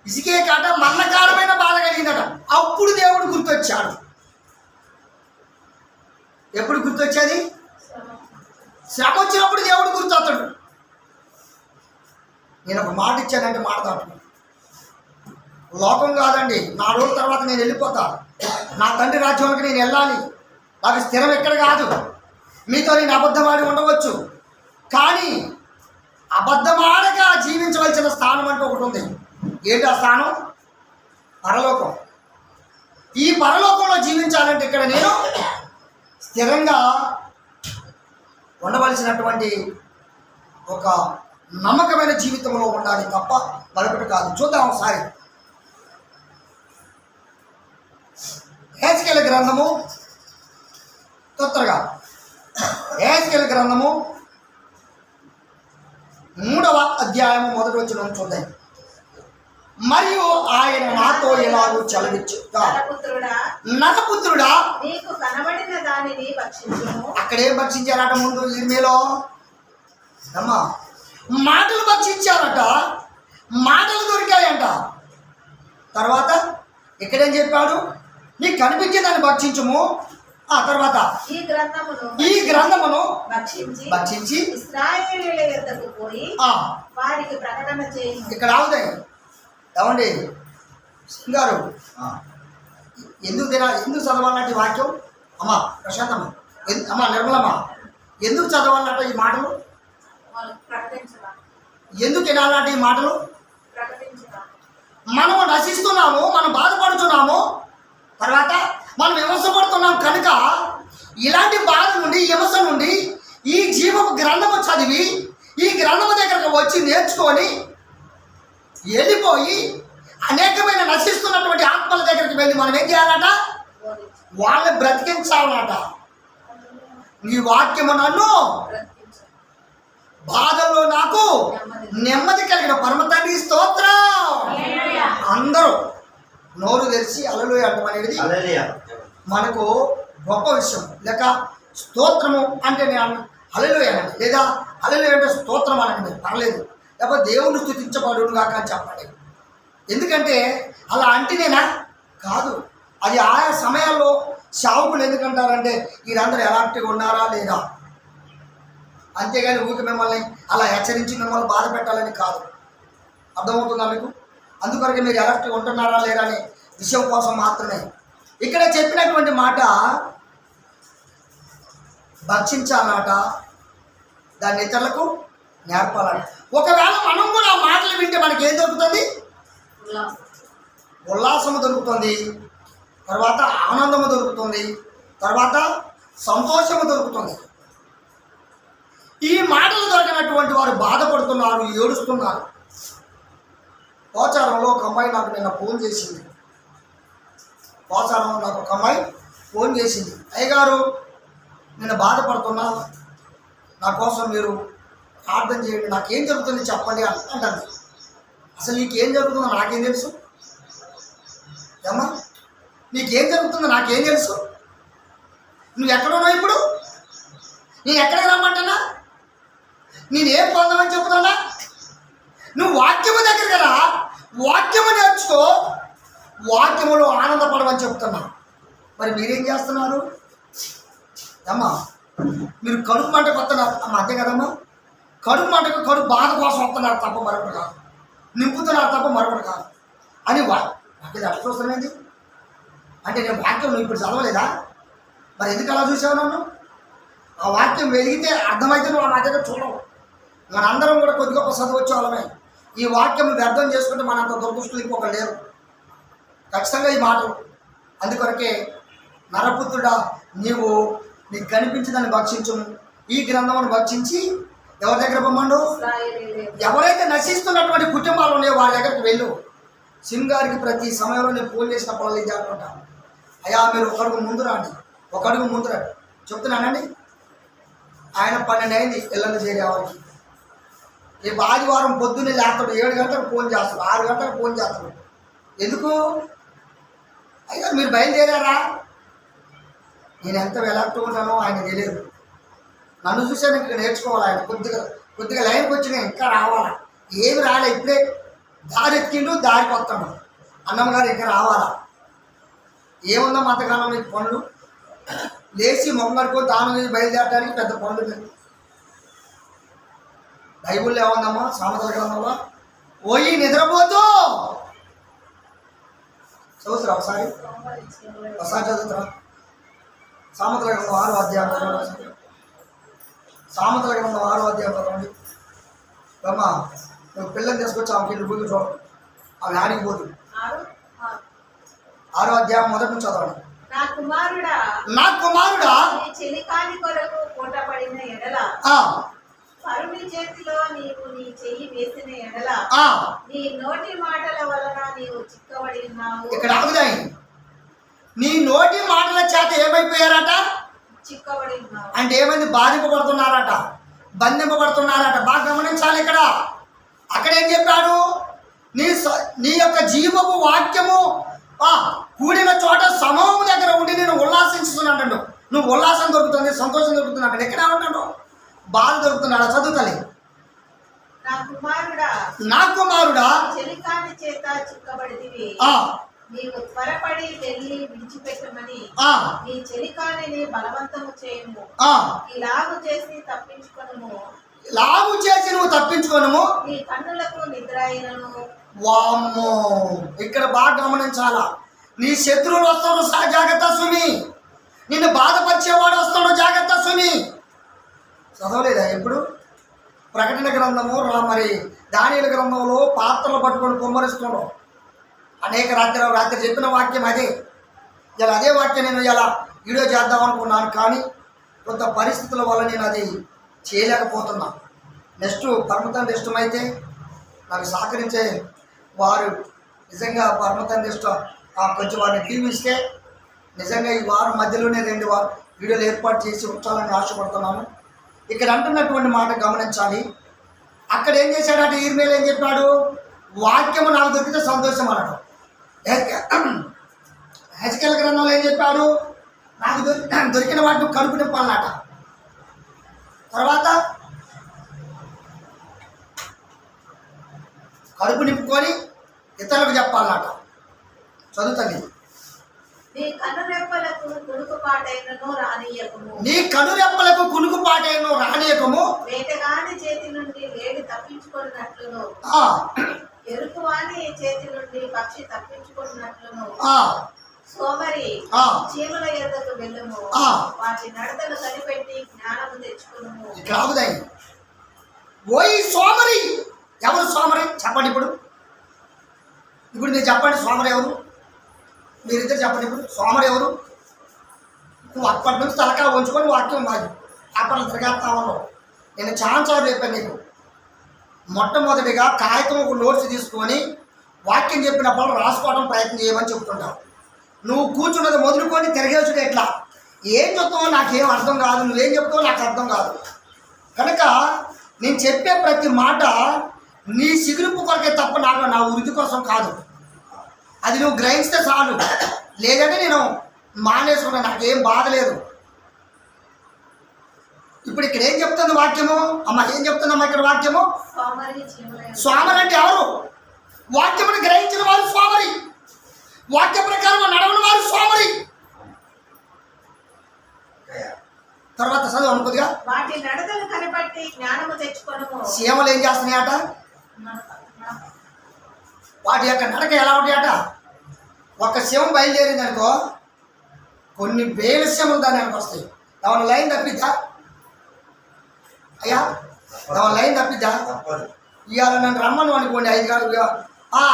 ఇసుకే కాట మరణకారమైన బాధ కలిగిందట. అప్పుడు దేవుడు గుర్తొచ్చాడు. ఎప్పుడు గుర్తొచ్చేది? శ్రమ వచ్చినప్పుడు దేవుడు గుర్తొస్తాడు. నేను ఒక మాట ఇచ్చానంటే మాట దాటును. లోకం కాదండి, నా రోజు తర్వాత నేను వెళ్ళిపోతా. నా తండ్రి రాజ్యానికి నేను వెళ్ళాలి. నాకు స్థిరం ఎక్కడ కాదు. మీతో నేను అబద్ధమాడి ఉండవచ్చు, కానీ అబద్ధమాడక జీవించవలసిన స్థానం అంటూ ఒకటి ఉంది. ఏంటి ఆ స్థానం? పరలోకం. ఈ పరలోకంలో జీవించాలంటే ఇక్కడ నేను స్థిరంగా ఉండవలసినటువంటి ఒక నమ్మకమైన జీవితంలో ఉండాలి తప్ప మరొకటి కాదు. చూద్దాం ఒకసారి. హెజ్కేలు గ్రంథము, తొందరగా హెజ్కేలు గ్రంథము 3వ అధ్యాయము 1వ వచనం చూద్దాం. మరియు ఆయన నాతో ఎలాగూ చలవిచ్చుతా, నరపుత్రుడా నీకు కనబడిన దానిని భక్షించుము. అక్కడేం భక్షించారట? ముందు ఇర్మీలో అమ్మా మాటలు భక్షించారట. మాటలు దొరికాయంట. తర్వాత ఇక్కడేం చెప్పాడు? నీకు కనిపించే దాన్ని భక్షించుము. ఆ తర్వాత ఈ గ్రంథమును భక్షించి ఇశ్రాయేలీయుల యొద్దకు పోయి వారికి ప్రకటన చేయి. ఇక్కడ ఆగుతాయి. ఏమండి గారు, ఎందుకు చదవాలంటే వాక్యం? అమ్మా ప్రశాంతమ్మ, అమ్మా నిర్మలమ్మ, ఎందుకు చదవాలంటే ఈ మాటలు? ఎందుకు వినాలంటే ఈ మాటలు? మనము నశిస్తున్నాము, మనం బాధపడుతున్నాము, తర్వాత మనం విమర్శపడుతున్నాం. కనుక ఇలాంటి బాధ నుండి, విమర్శ నుండి ఈ జీవపు గ్రంథము చదివి ఈ గ్రంథము దగ్గరకు వచ్చి నేర్చుకొని వెళ్ళిపోయి అనేకమైన నశిస్తున్నటువంటి ఆత్మల దగ్గరికి వెళ్ళి మనం ఏం చేయాలట? వాళ్ళని బ్రతికించాలన్నట. నీ వాక్యము నన్ను బాధల్లో నాకు నెమ్మది కలిగిన పరమ తండ్రి స్తోత్రం. అందరూ నోరు తెరిచి హల్లెలూయా అంటాం అనేది మనకు గొప్ప విషయం. లేక స్తోత్రము అంటే నేను హల్లెలూయా అనండి, లేదా హల్లెలూయా అంటే స్తోత్రం అనండి, పర్లేదు. లేకపోతే దేవుని స్తుతించబడును కాక అని చెప్పండి. ఎందుకంటే అలా అంటేనేనా? కాదు. అది ఆయా సమయాల్లో సేవకులు ఎందుకంటారంటే వీరందరూ ఎలాంటిగా ఉన్నారా లేదా, అంతేగాని ఊరికి మిమ్మల్ని అలా హెచ్చరించి మిమ్మల్ని బాధ పెట్టాలని కాదు. అర్థమవుతుందా మీకు? అందుకొరకు మీరు ఎలాంటిగా ఉంటున్నారా లేదా అనే విషయం కోసం మాత్రమే ఇక్కడ చెప్పినటువంటి మాట. భక్షించాలన్నట, దాన్ని ఇతరులకు నేర్పాలట. ఒకవేళ మనం కూడా ఆ మాటలు వింటే మనకి ఏం దొరుకుతుంది? ఉల్లాసము దొరుకుతుంది, తర్వాత ఆనందము దొరుకుతుంది, తర్వాత సంతోషము దొరుకుతుంది. ఈ మాటలు దొరికినటువంటి వారు బాధపడుతున్నారు, ఏడుస్తున్నారు. పోచారంలో ఒక అమ్మాయి నాకు నిన్న ఫోన్ చేసింది. పోచారంలో నాకు ఒక అమ్మాయి ఫోన్ చేసింది, అయ్యగారు నేను బాధపడుతున్నా, నా కోసం మీరు ప్రార్థన చేయండి, నాకేం జరుగుతుంది చెప్పండి అంటాను. అసలు నీకేం జరుగుతుందో నాకేం తెలుసు? ఏమ్మా, నీకేం జరుగుతుందో నాకేం తెలుసు? నువ్వు ఎక్కడున్నావు ఇప్పుడు? నేను ఎక్కడికి రమ్మంటున్నా? నేనేం పొందమని చెప్తున్నా? నువ్వు వాక్యము దగ్గర కదా, వాక్యము నేర్చుకో, వాక్యములో ఆనందపడమని చెప్తున్నా. మరి మీరేం చేస్తున్నారు? అమ్మా, మీరు కడుపు మంటకు వస్తున్నారు అమ్మ, అంతే కదమ్మా. కడుపు మంటకు కడుపు బాధ కోసం వస్తున్నారు తప్ప మరొకటి కాదు, నింపుతున్నారు తప్ప మరొకటి కాదు అని నాకు ఇది అర్థం వస్తున్నది. అంటే నేను వాక్యం నువ్వు ఇప్పుడు చదవలేదా? మరి ఎందుకు అలా చూసావు నన్ను? ఆ వాక్యం వెలిగితే అర్థమైతే నువ్వు నా దగ్గర చూడవు. మనందరం కూడా కొద్ది గొప్ప చదవచ్చు వాళ్ళమే. ఈ వాక్యం వ్యర్థం చేసుకుంటే మనంత దురదృష్టులు ఇంకొకరు లేరు. ఖచ్చితంగా ఈ మాటలు. అందుకొరకే నరపుత్రుడా, నీకు కనిపించిందని భక్షించు, ఈ గ్రంథమును భక్షించి ఎవరి దగ్గర పొమ్మండు? ఎవరైతే నశిస్తున్నటువంటి కుటుంబాలు ఉన్నాయో వాళ్ళ దగ్గరికి వెళ్ళు. సింగారికి ప్రతి సమయంలో నేను ఫోన్ చేసినప్పుడు ఇది అనుకుంటాను, అయ్యా మీరు ఒక అడుగు ముందు రండి, ఒక అడుగు ముందు రండి చెప్తున్నానండి. ఆయన 12 అయింది ఇళ్ళని చేరే వాళ్ళకి. రేపు ఆదివారం పొద్దున్నే లేస్తాడు, 7 గంటలకు ఫోన్ చేస్తాడు, 6 గంటలకు ఫోన్ చేస్తాడు. ఎందుకు? అయ్యా మీరు బయలుదేరారా? నేను ఎంత వెలాడుతూ ఉంటానో ఆయన తెలియదు. నన్ను చూసాను ఇక్కడ నేర్చుకోవాలి. ఆయన కొద్దిగా లైన్కి వచ్చినా ఇంకా రావాలా? ఏమి రాలే, ఇప్పుడే దారి ఎక్కిండు, దారికి వస్తాడు. అన్నమ్మ గారు ఇంకా రావాలా? ఏముందా అంతకాలం మీకు పనులు? లేచి మొంగడుకొని తాను బయలుదేరడానికి పెద్ద పనులు లేదు. బైబుల్లో ఏముందమ్మా? సామెతల గ్రంథంలో ఓయి నిద్రపోతూ చదువుతురా ఒకసారి చదువుతురా. సామెతల గ్రంథం 6వ అధ్యాయం, సామెతల గ్రంథం 6వ అధ్యాయం చదవండి. అమ్మా, నువ్వు పిల్లల్ని తీసుకొచ్చి ఆమెకి ఇల్లు బుద్ధి చూడండి, ఆమె ఆడికి పోదు. 6వ అధ్యాయం మొదటి నుంచి చదవండి. నా కుమారుడా, చెలికాని కొరకు పూటపడిన ఎడల, పరుని చేతిలో నీవు నీ చెయ్యి వేసిన ఎడల, నీ నోటి మాటల వలన నీవు చిక్కబడి ఉన్నావు. ఇక్కడ ఆగుదాయి. నీ నోటి మాటల చేత ఏమైపోయారట? చిక్కబడి ఉన్నావు. అంటే ఏమైంది? బాధింపబడుతున్నారట, బంధింపబడుతున్నారట. బాగా గమనించాలి. అక్కడ ఏం చెప్పాడు? నీ యొక్క జీవపు వాక్యము కూడిన చోట సమూహము దగ్గర ఉండి నేను ఉల్లాసించుతున్నాడు. నువ్వు ఉల్లాసం దొరుకుతుంది, సంతోషం దొరుకుతున్నాడు. ఎక్కడ ఉంటాడు? బాధ దొరుకుతున్నాడు. చదువుతలే. నా కుమారుడా, చెలికాని చేత చిక్కబడితివి, నీవు త్వరపడి వెళ్ళి విడిచిపెట్టమని నీ చెలికానిని బలవంతము చేయము. ఇలాగు చేసి తప్పించుకొనుము, లాగు చేసి నువ్వు తప్పించుకోను. నీ కన్నులకు నిద్ర అయినను. వామ్మో, ఇక్కడ బాగా గమనించాలా. నీ శత్రువులు వస్తాడు, జాగ్రత్త సుమి. నిన్ను బాధపరిచేవాడు వస్తాడు, జాగ్రత్త సుమి. చదవలేదా ఎప్పుడు? ప్రకటన గ్రంథము మరి దానియేలు గ్రంథంలో పాత్రలు పట్టుకొని కుమ్మరిస్తున్నాడు. అనేక రాత్రి చెప్పిన వాక్యం అదే. ఇలా అదే వాక్యం నేను ఇలా వీడియో చేద్దాం అనుకున్నాను, కానీ కొంత పరిస్థితుల వల్ల నేను అది చేయలేకపోతున్నా. నెక్స్ట్ పరమతండ్రి ఇష్టమైతే నాకు సహకరించే వారు నిజంగా పరమతండ్రి ఇష్టం కొంచెం వారిని టీవీ నిజంగా ఈ వారం మధ్యలోనే 2 వీడియోలు ఏర్పాటు చేసి ఉంచాలని ఆశపడుతున్నాను. ఇక్కడ అంటున్నటువంటి మాట గమనించాలి. అక్కడ ఏం చేశాడంటే ఈర్మేలు ఏం చెప్పాడు? వాక్యము నాకు దొరికితే సంతోషం అన్నాడు. హెచ్కెల్ గ్రంథంలో ఏం చెప్పాడు? నాకు దొరికిన వాటిని కడుపు నింపాలన్నట. తర్వాత కడుపు నింపుకొని ఇతరులకు చెప్పాలన్నట. చదువుతుంది. నీ కనురెప్పలకు కునుకుపాటైనను రానియకము, వేటగాని చేతి నుండి వేడి తప్పించుకున్నట్లును, ఎరుకువాని చేతి నుండి పక్షి తప్పించుకున్నట్లును, సోమరి చీమల ఎద్దకు వెళ్ళుము, వాటి నడతలు కనిపెట్టి జ్ఞానము తెచ్చుకును. ఓయ్ సోమరి, ఎవరు సోమరి చెప్పండి. ఇప్పుడు మీరు చెప్పండి, సోమరి ఎవరు? మీరిద్దరు చెప్పండి. ఇప్పుడు సోమరి ఎవరు? నువ్వు అప్పటి నుంచి తలకాయ ఉంచుకొని వాక్యం మాది అప్పటి తిరగేస్తావలో నేను ఛాన్సార్లు చెప్పాను నీకు. మొట్టమొదటిగా కాగితం ఒక నోట్స్ తీసుకొని వాక్యం చెప్పినప్పుడు రాసుకోవడం ప్రయత్నం చేయమని చెప్తుంటావు. నువ్వు కూర్చున్నది మొదలుకొని తిరగేసుడు ఎట్లా? ఏం చెప్తావో నాకేం అర్థం కాదు, నువ్వేం చెప్తావో నాకు అర్థం కాదు. కనుక నేను చెప్పే ప్రతి మాట నీ సిగురింపు కొరకే తప్ప నాకు నా వృద్ధి కోసం కాదు. అది నువ్వు గ్రహిస్తే చాలు. లేదంటే నేను మానేసుకున్నా, నాకేం బాధ లేదు. ఇప్పుడు ఇక్కడ ఏం చెప్తుంది వాక్యము? అమ్మ ఏం చెప్తుందమ్మా ఇక్కడ వాక్యము? స్వామరి అంటే ఎవరు? వాక్యమును గ్రహించిన వారు స్వామరి, వాక్య ప్రకారం నడవని వారు స్వామరి. తర్వాత చదువు అనుకుందిగా. వాటి నడతలు కనిపట్టి జ్ఞానము తెచ్చుకొనుము. సీమలు ఏం చేస్తున్నాయట? వాటి యొక్క నడక ఎలా ఉంటాయట? ఒక సీమ బయలుదేరింది అనుకో, కొన్ని వేల సీమలు దాని వెనక వస్తాయి. ఏమైనా లైన్ తప్పిద్దా అయ్యా? ఏమైనా లైన్ తప్పిద్దా? ఇవాళ నన్ను రమ్మను అనుకోండి, 5 గంటలు.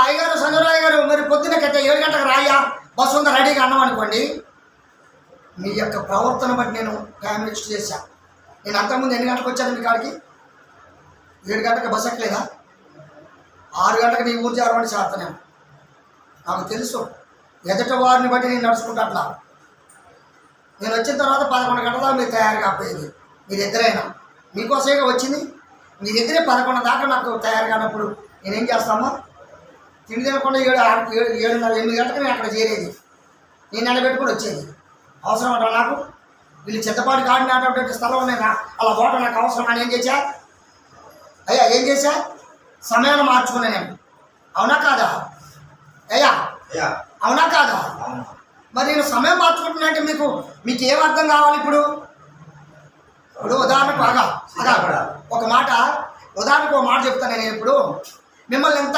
అయ్యగారు సంజయరావు గారు మరి పొద్దున్న 7 గంటలకు రాయ్యా, బస్సు ఉందా రెడీగా అన్నాం అనుకోండి. మీ యొక్క ప్రవర్తన బట్టి నేను టైం వేస్ట్ చేశాను. నేను అంతకుముందు ఎన్ని గంటలకు వచ్చాను మీ కాడికి? 7 గంటలకు బస్సు ఎక్కలేదా? 6 గంటలకు నీ ఊరు చేరమని చేస్తున్నాను. నాకు తెలుసు ఎదుట వారిని బట్టి నేను నడుచుకుంటా. అట్లా నేను వచ్చిన తర్వాత 11 గంటల మీరు తయారు కాకపోయేది. మీరు ఎదురైనా మీకోసమే వచ్చింది. మీ దగ్గరే 11 దాకా నాకు తయారు కానప్పుడు నేనేం చేస్తామా? తిండి తినకుండా 7:30 8 గంటలకు నేను అక్కడ చేరేది. నేను నిలబెట్టుకుని వచ్చేది. అవసరం అంట నాకు? వీళ్ళు చిత్తపాటు కాడినటువంటి స్థలం ఉన్నాయి, అలా పోట నాకు అవసరం అని ఏం చేశా అయ్యా? ఏం చేశా? సమయాన్ని మార్చుకున్నా నేను. అవునా కాదా అయ్యా? అవునా కాదా? మరి నేను సమయం మార్చుకుంటున్నా అంటే మీకు ఏం అర్థం కావాలి? ఇప్పుడు ఉదాహరణకు ఒక మాట, ఉదాహరణకు ఒక మాట చెప్తాను నేను. ఇప్పుడు మిమ్మల్ని ఎంత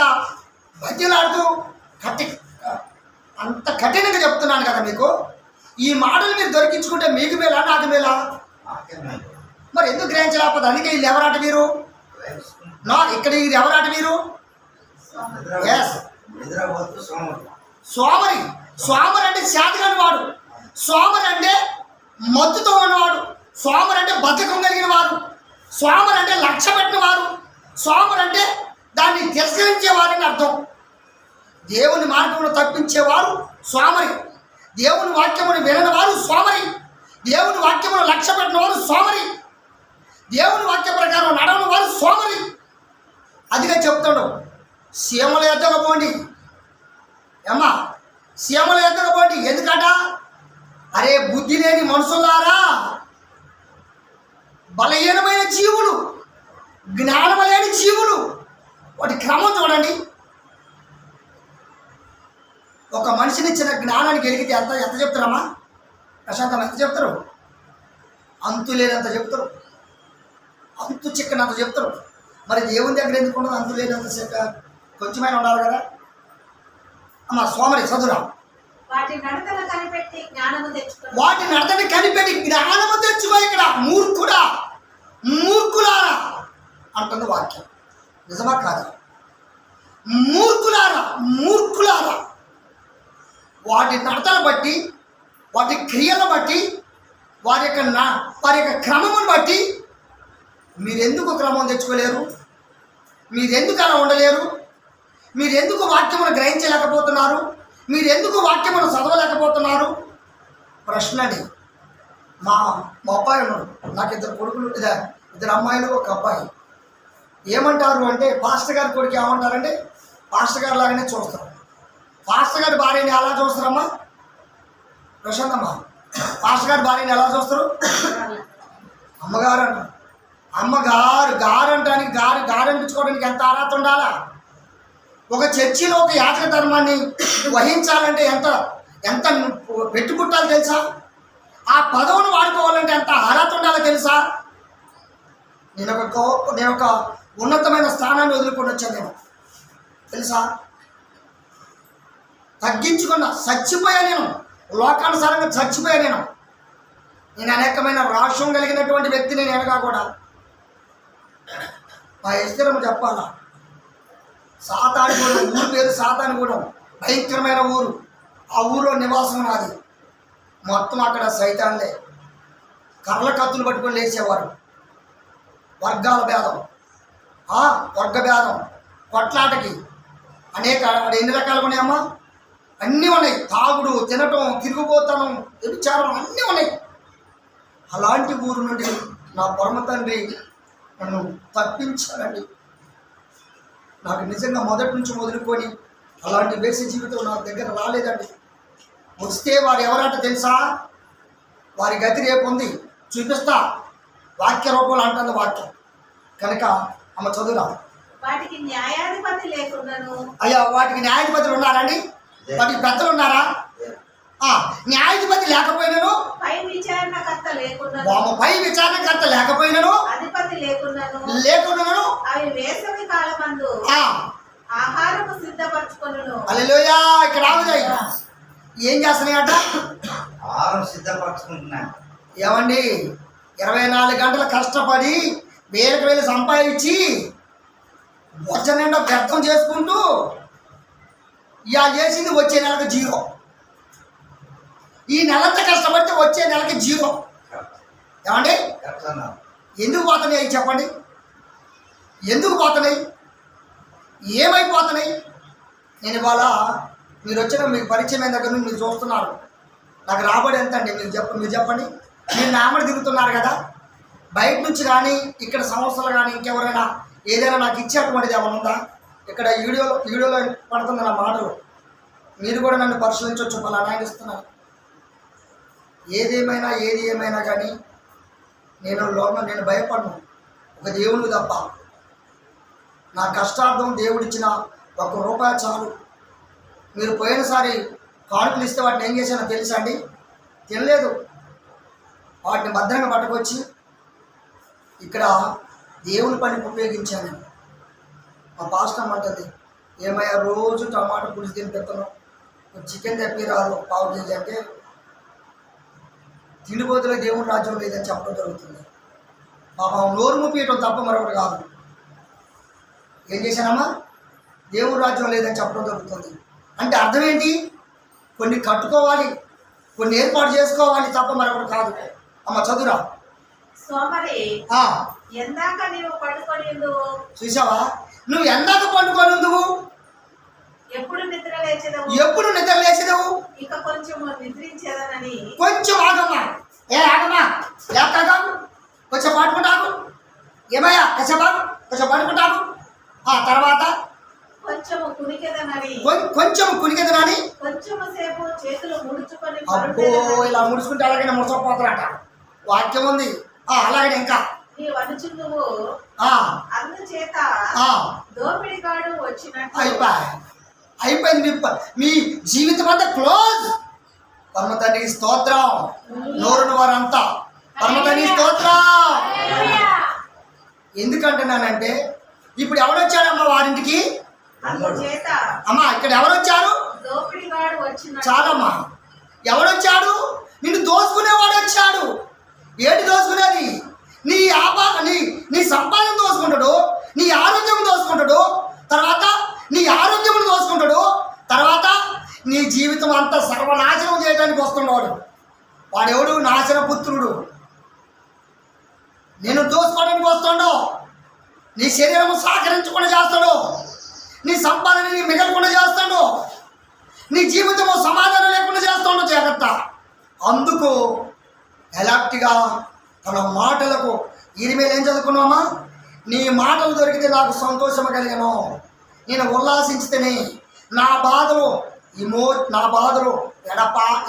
బతిలాడుతూ అంత కఠినంగా చెప్తున్నాను కదా మీకు. ఈ మాటలు మీరు దొరికించుకుంటే మీకు మేలా నాకు మేలా? మరి ఎందుకు గ్రహించలేకపోతే? అందుకే వీళ్ళు ఎవరాట మీరు? ఇక్కడ ఇది ఎవరాట మీరు? సోమరి. సోమరి అంటే శాతగాని వాడు, సోమరి అంటే మత్తుతో ఉన్నవాడు, సోమరి అంటే బద్ధకం కలిగిన వారు, సోమరి అంటే లక్ష్య పెట్టిన వారు, సోమరి అంటే దాన్ని తిరస్కరించేవారని అర్థం. దేవుని మార్గమును తప్పించేవారు సోమరి, దేవుని వాక్యమును వినని వారు సోమరి, దేవుని వాక్యమును లక్ష్య పెట్టిన వారు సోమరి, దేవుని వాక్య ప్రకారం నడవని వారు సోమరి. అదిగా చెప్తాడు. సీమల ఎద్దకపోండి అమ్మా, సీమల ఎద్దకపోండి. ఎందుకట? అరే బుద్ధి లేని మనుషులారా, బలహీనమైన జీవులు, జ్ఞానం లేని జీవులు. వాటి క్రమం చూడండి. ఒక మనిషిని ఇచ్చిన జ్ఞానానికి ఎదిగితే ఎంత చెప్తారమ్మా? ప్రశాంతం ఎంత చెప్తారు? అంతు లేనంత చెప్తారు, అంతు చిక్కనంత చెప్తారు. మరి దేవుని దగ్గర ఎందుకు ఉండదు అంతు లేనంత కొంచెమైనా ఉండాలి కదా అమ్మా. సోమరి చదువురా. వాటి నడతను కనిపెట్టి జ్ఞానము తెచ్చుకో. వాటి నడతని కనిపెట్టి జ్ఞానము తెచ్చుకో. ఇక్కడ మూర్ఖుడా, మూర్ఖులారా అంటుంది వాక్యం. నిజమా కాదా? మూర్ఖులారా, మూర్ఖులారా. వాటి నడతను బట్టి, వాటి క్రియలను బట్టి, వారి యొక్క క్రమమును బట్టి మీరెందుకు క్రమం తెచ్చుకోలేరు? మీరెందుకు అలా ఉండలేరు? మీరెందుకు వాక్యమును గ్రహించలేకపోతున్నారు? మీరెందుకు వాక్యమును చదవలేకపోతున్నారు? ప్రశ్నని. మా అబ్బాయి ఉన్నాడు, నాకు 2 కొడుకులు, 2 అమ్మాయిలు, 1 అబ్బాయి. ఏమంటారు అంటే, పాస్టర్ గారి కొడుకు ఏమంటారంటే పాస్టర్ గారు లాగానే చూస్తారు. పాస్టర్ గారి భార్యని ఎలా చూస్తారమ్మా? ప్రశాంతమ్మా, పాస్టర్ గారి భార్యని ఎలా చూస్తారు? అమ్మగారు అంటారు. అమ్మగారు గారు అంటానికి గారు అనిపించుకోవడానికి ఎంత అర్హత ఉండాలా? ఒక చర్చిలో ఒక యాజక ధర్మాన్ని వహించాలంటే ఎంత పెట్టుబుట్టాలో తెలుసా? ఆ పదవును వాడుకోవాలంటే ఎంత అర్హత ఉండాలో తెలుసా? నేను ఒక ఉన్నతమైన స్థానాన్ని వదులుకొని వచ్చాను నేను, తెలుసా? తగ్గించుకున్నా, చచ్చిపోయా నేను, లోకానుసారంగా చచ్చిపోయా నేను. అనేకమైన రాష్ట్రం కలిగినటువంటి వ్యక్తి నేను ఎనగా కూడా. మా ఎస్తరము చెప్పాలా, సాతానుగూడెం, ఊరు పేరు సాతానుగూడెం, భయంకరమైన ఊరు. ఆ ఊరిలో నివాసం నాది. మొత్తం అక్కడ సైతాన్లే, కర్రల కత్తులు పట్టుకొని లేచేవారు. వర్గాల భేదం, వర్గ భేదం, కొట్లాటకి అనేక ఎన్ని రకాలుగా ఉన్నాయమ్మా? అన్నీ ఉన్నాయి. తాగుడు, తినటం, తిరుగుబోతనం, వ్యభిచారం అన్నీ ఉన్నాయి. అలాంటి ఊరు నుండి నా పరమ తండ్రి నన్ను తప్పించాలండి. నాకు నిజంగా మొదటి నుంచి మొదలుకొని అలాంటి వేసే జీవితం నా దగ్గర రాలేదండి. వస్తే వారు ఎవరంటే తెలుసా? వారి గతి రేపు ఉంది, చూపిస్తా. వాక్య రూపంలో అంటుంది వాక్యం కనుక అమ్మ చదువురా. వాటికి న్యాయాధిపతి లేకుండాను. అయ్యా, వాటికి న్యాయాధిపతులు ఉన్నారండి? వాటికి పెద్దలు ఉన్నారా? న్యాయాధిపతి లేకపోయినను, పై విచారణకర్త లేకుండాను, పై విచారణకర్త లేకపోయినను, అధిపతి లేకుండాను లేకుండాను అవి వేసవి కాలమందు ఆహారము సిద్ధపరచుకొనును. హల్లెలూయా. ఇక్కడ ఆవుదాయి ఏం చేస్తున్నాయట? ఆహారం సిద్ధపరచుకుంటున్నాను. ఏమండి, 24 గంటలు కష్టపడి వేలకు వేలు సంపాదించి బొచ్చ నిండా వ్యర్థం చేసుకుంటూ ఇలా చేసింది వచ్చే నెలకు 0. ఈ నెలంతా కష్టపడితే వచ్చే నెలకి 0. ఏమండి, చెప్తున్నాను. ఎందుకు పోతున్నాయి చెప్పండి? ఎందుకు పోతున్నాయి? ఏమైపోతున్నాయి? నేను ఇవాళ మీరు వచ్చిన మీకు పరిచయం అయిన దగ్గర నుంచి మీరు చూస్తున్నారు. నాకు రాబడి ఎంత అండి? మీరు చెప్పండి. మీరు నామడి తిరుగుతున్నారు కదా. బయట నుంచి కానీ ఇక్కడ సంస్థలు కానీ ఇంకెవరైనా ఏదైనా నాకు ఇచ్చేటువంటిది ఏమైనా ఉందా? ఇక్కడ వీడియోలో పడుతుంది నా మాటలు. మీరు కూడా నన్ను పరిశీలించవచ్చు. అలా ఇస్తున్నారు. ఏది ఏమైనా కానీ నేను భయపడను, ఒక దేవుడికి తప్ప. నా కష్టార్థం దేవుడిచ్చిన ₹1 చాలు. మీరు పోయినసారి కానుకలు ఇస్తే వాటిని ఏం చేశానో తెలుసా అండి? తినలేదు. వాటిని భద్రంగా పట్టుకొచ్చి ఇక్కడ దేవుని పనికి ఉపయోగించాను. మా పాస్టర్ అంటుంది, ఏమయ్యా రోజు టమాటా పులుసు తినిపెత్తను, చికెన్ తెప్పి రాదు 1/2 కేజీ అంటే తిండిపోతులో దేవుని రాజ్యం లేదని చెప్పడం జరుగుతుంది. పాపం నోరు ముప్పియటం తప్ప మరొకటి కాదు. ఏం చేశానమ్మా? దేవుని రాజ్యం లేదని చెప్పడం జరుగుతుంది. అంటే అర్థం ఏంటి? కొన్ని కట్టుకోవాలి, కొన్ని ఏర్పాటు చేసుకోవాలి తప్ప మరొకటి కాదు. అమ్మ చదువురా. సోమరి ఎందాక నీవు పడుకొని ఉందువు? చూసావా, నువ్వు ఎందాక పండుకొని ఉందువు? ఎప్పుడు నిద్ర లేచెదవు? ఎప్పుడు నిద్ర లేచెదవు? ఇక కొంచెం నిద్రించేదనని. కొంచెం ఆగమ్మా. ఆగమ్మా, లేకపోతే కొంచెం పట్టుకుంటాను. ఏమయ్యా కొంచెం పట్టుకుంటాను. తర్వాత కొంచెము కునికెదనని. కొంచెము సేపు చేతులు ముడుచుకొని అబ్బో, ఇలా ముడుచుకుంటే అలాగే ముడచకపోతారట. వాక్యం ఉంది. అలాగే ఇంకా నీవు అనుచుందువు అందుచేత దోపిడిగాడు వచ్చినట్టు. అయిపోయింది. మీ జీవితం అంతా క్లోజ్. పరమ తండ్రి స్తోత్రం. నోరుని వారంతా పరమ తండ్రి స్తోత్రం. ఎందుకంటున్నానంటే ఇప్పుడు ఎవరొచ్చాడమ్మా వారింటికి? అమ్మా ఇక్కడ ఎవరొచ్చారు? దోపిడిగాడు వచ్చినట్టు. చాలమ్మా, ఎవరొచ్చాడు? నిన్ను దోసుకునేవాడు వచ్చాడు. ఏంటి దోసుకునేది? నీ సంపాదన దోసుకుంటాడు, నీ ఆరోగ్యం దోసుకుంటాడు, తర్వాత నీ ఆరోగ్యం దోసుకుంటాడు, తర్వాత నీ జీవితం అంతా సర్వనాశనం చేయడానికి వస్తున్నాడు. వాడెవడు? నాశన పుత్రుడు. నేను దోసుకోవడానికి వస్తాడు. నీ శరీరం సహకరించకుండా చేస్తాడు, నీ సంపాదనని మిగలకుండా చేస్తాడు, నీ జీవితము సమాధానం లేకుండా చేస్తాడు. జాగ్రత్త. అందుకు ఎలాక్ట్గా తన మాటలకు ఇరిమేలు ఏం చదువుకున్నామా? నీ మాటలు దొరికితే నాకు సంతోషం కలిగాను, నేను ఉల్లాసించితేనే నా బాధలు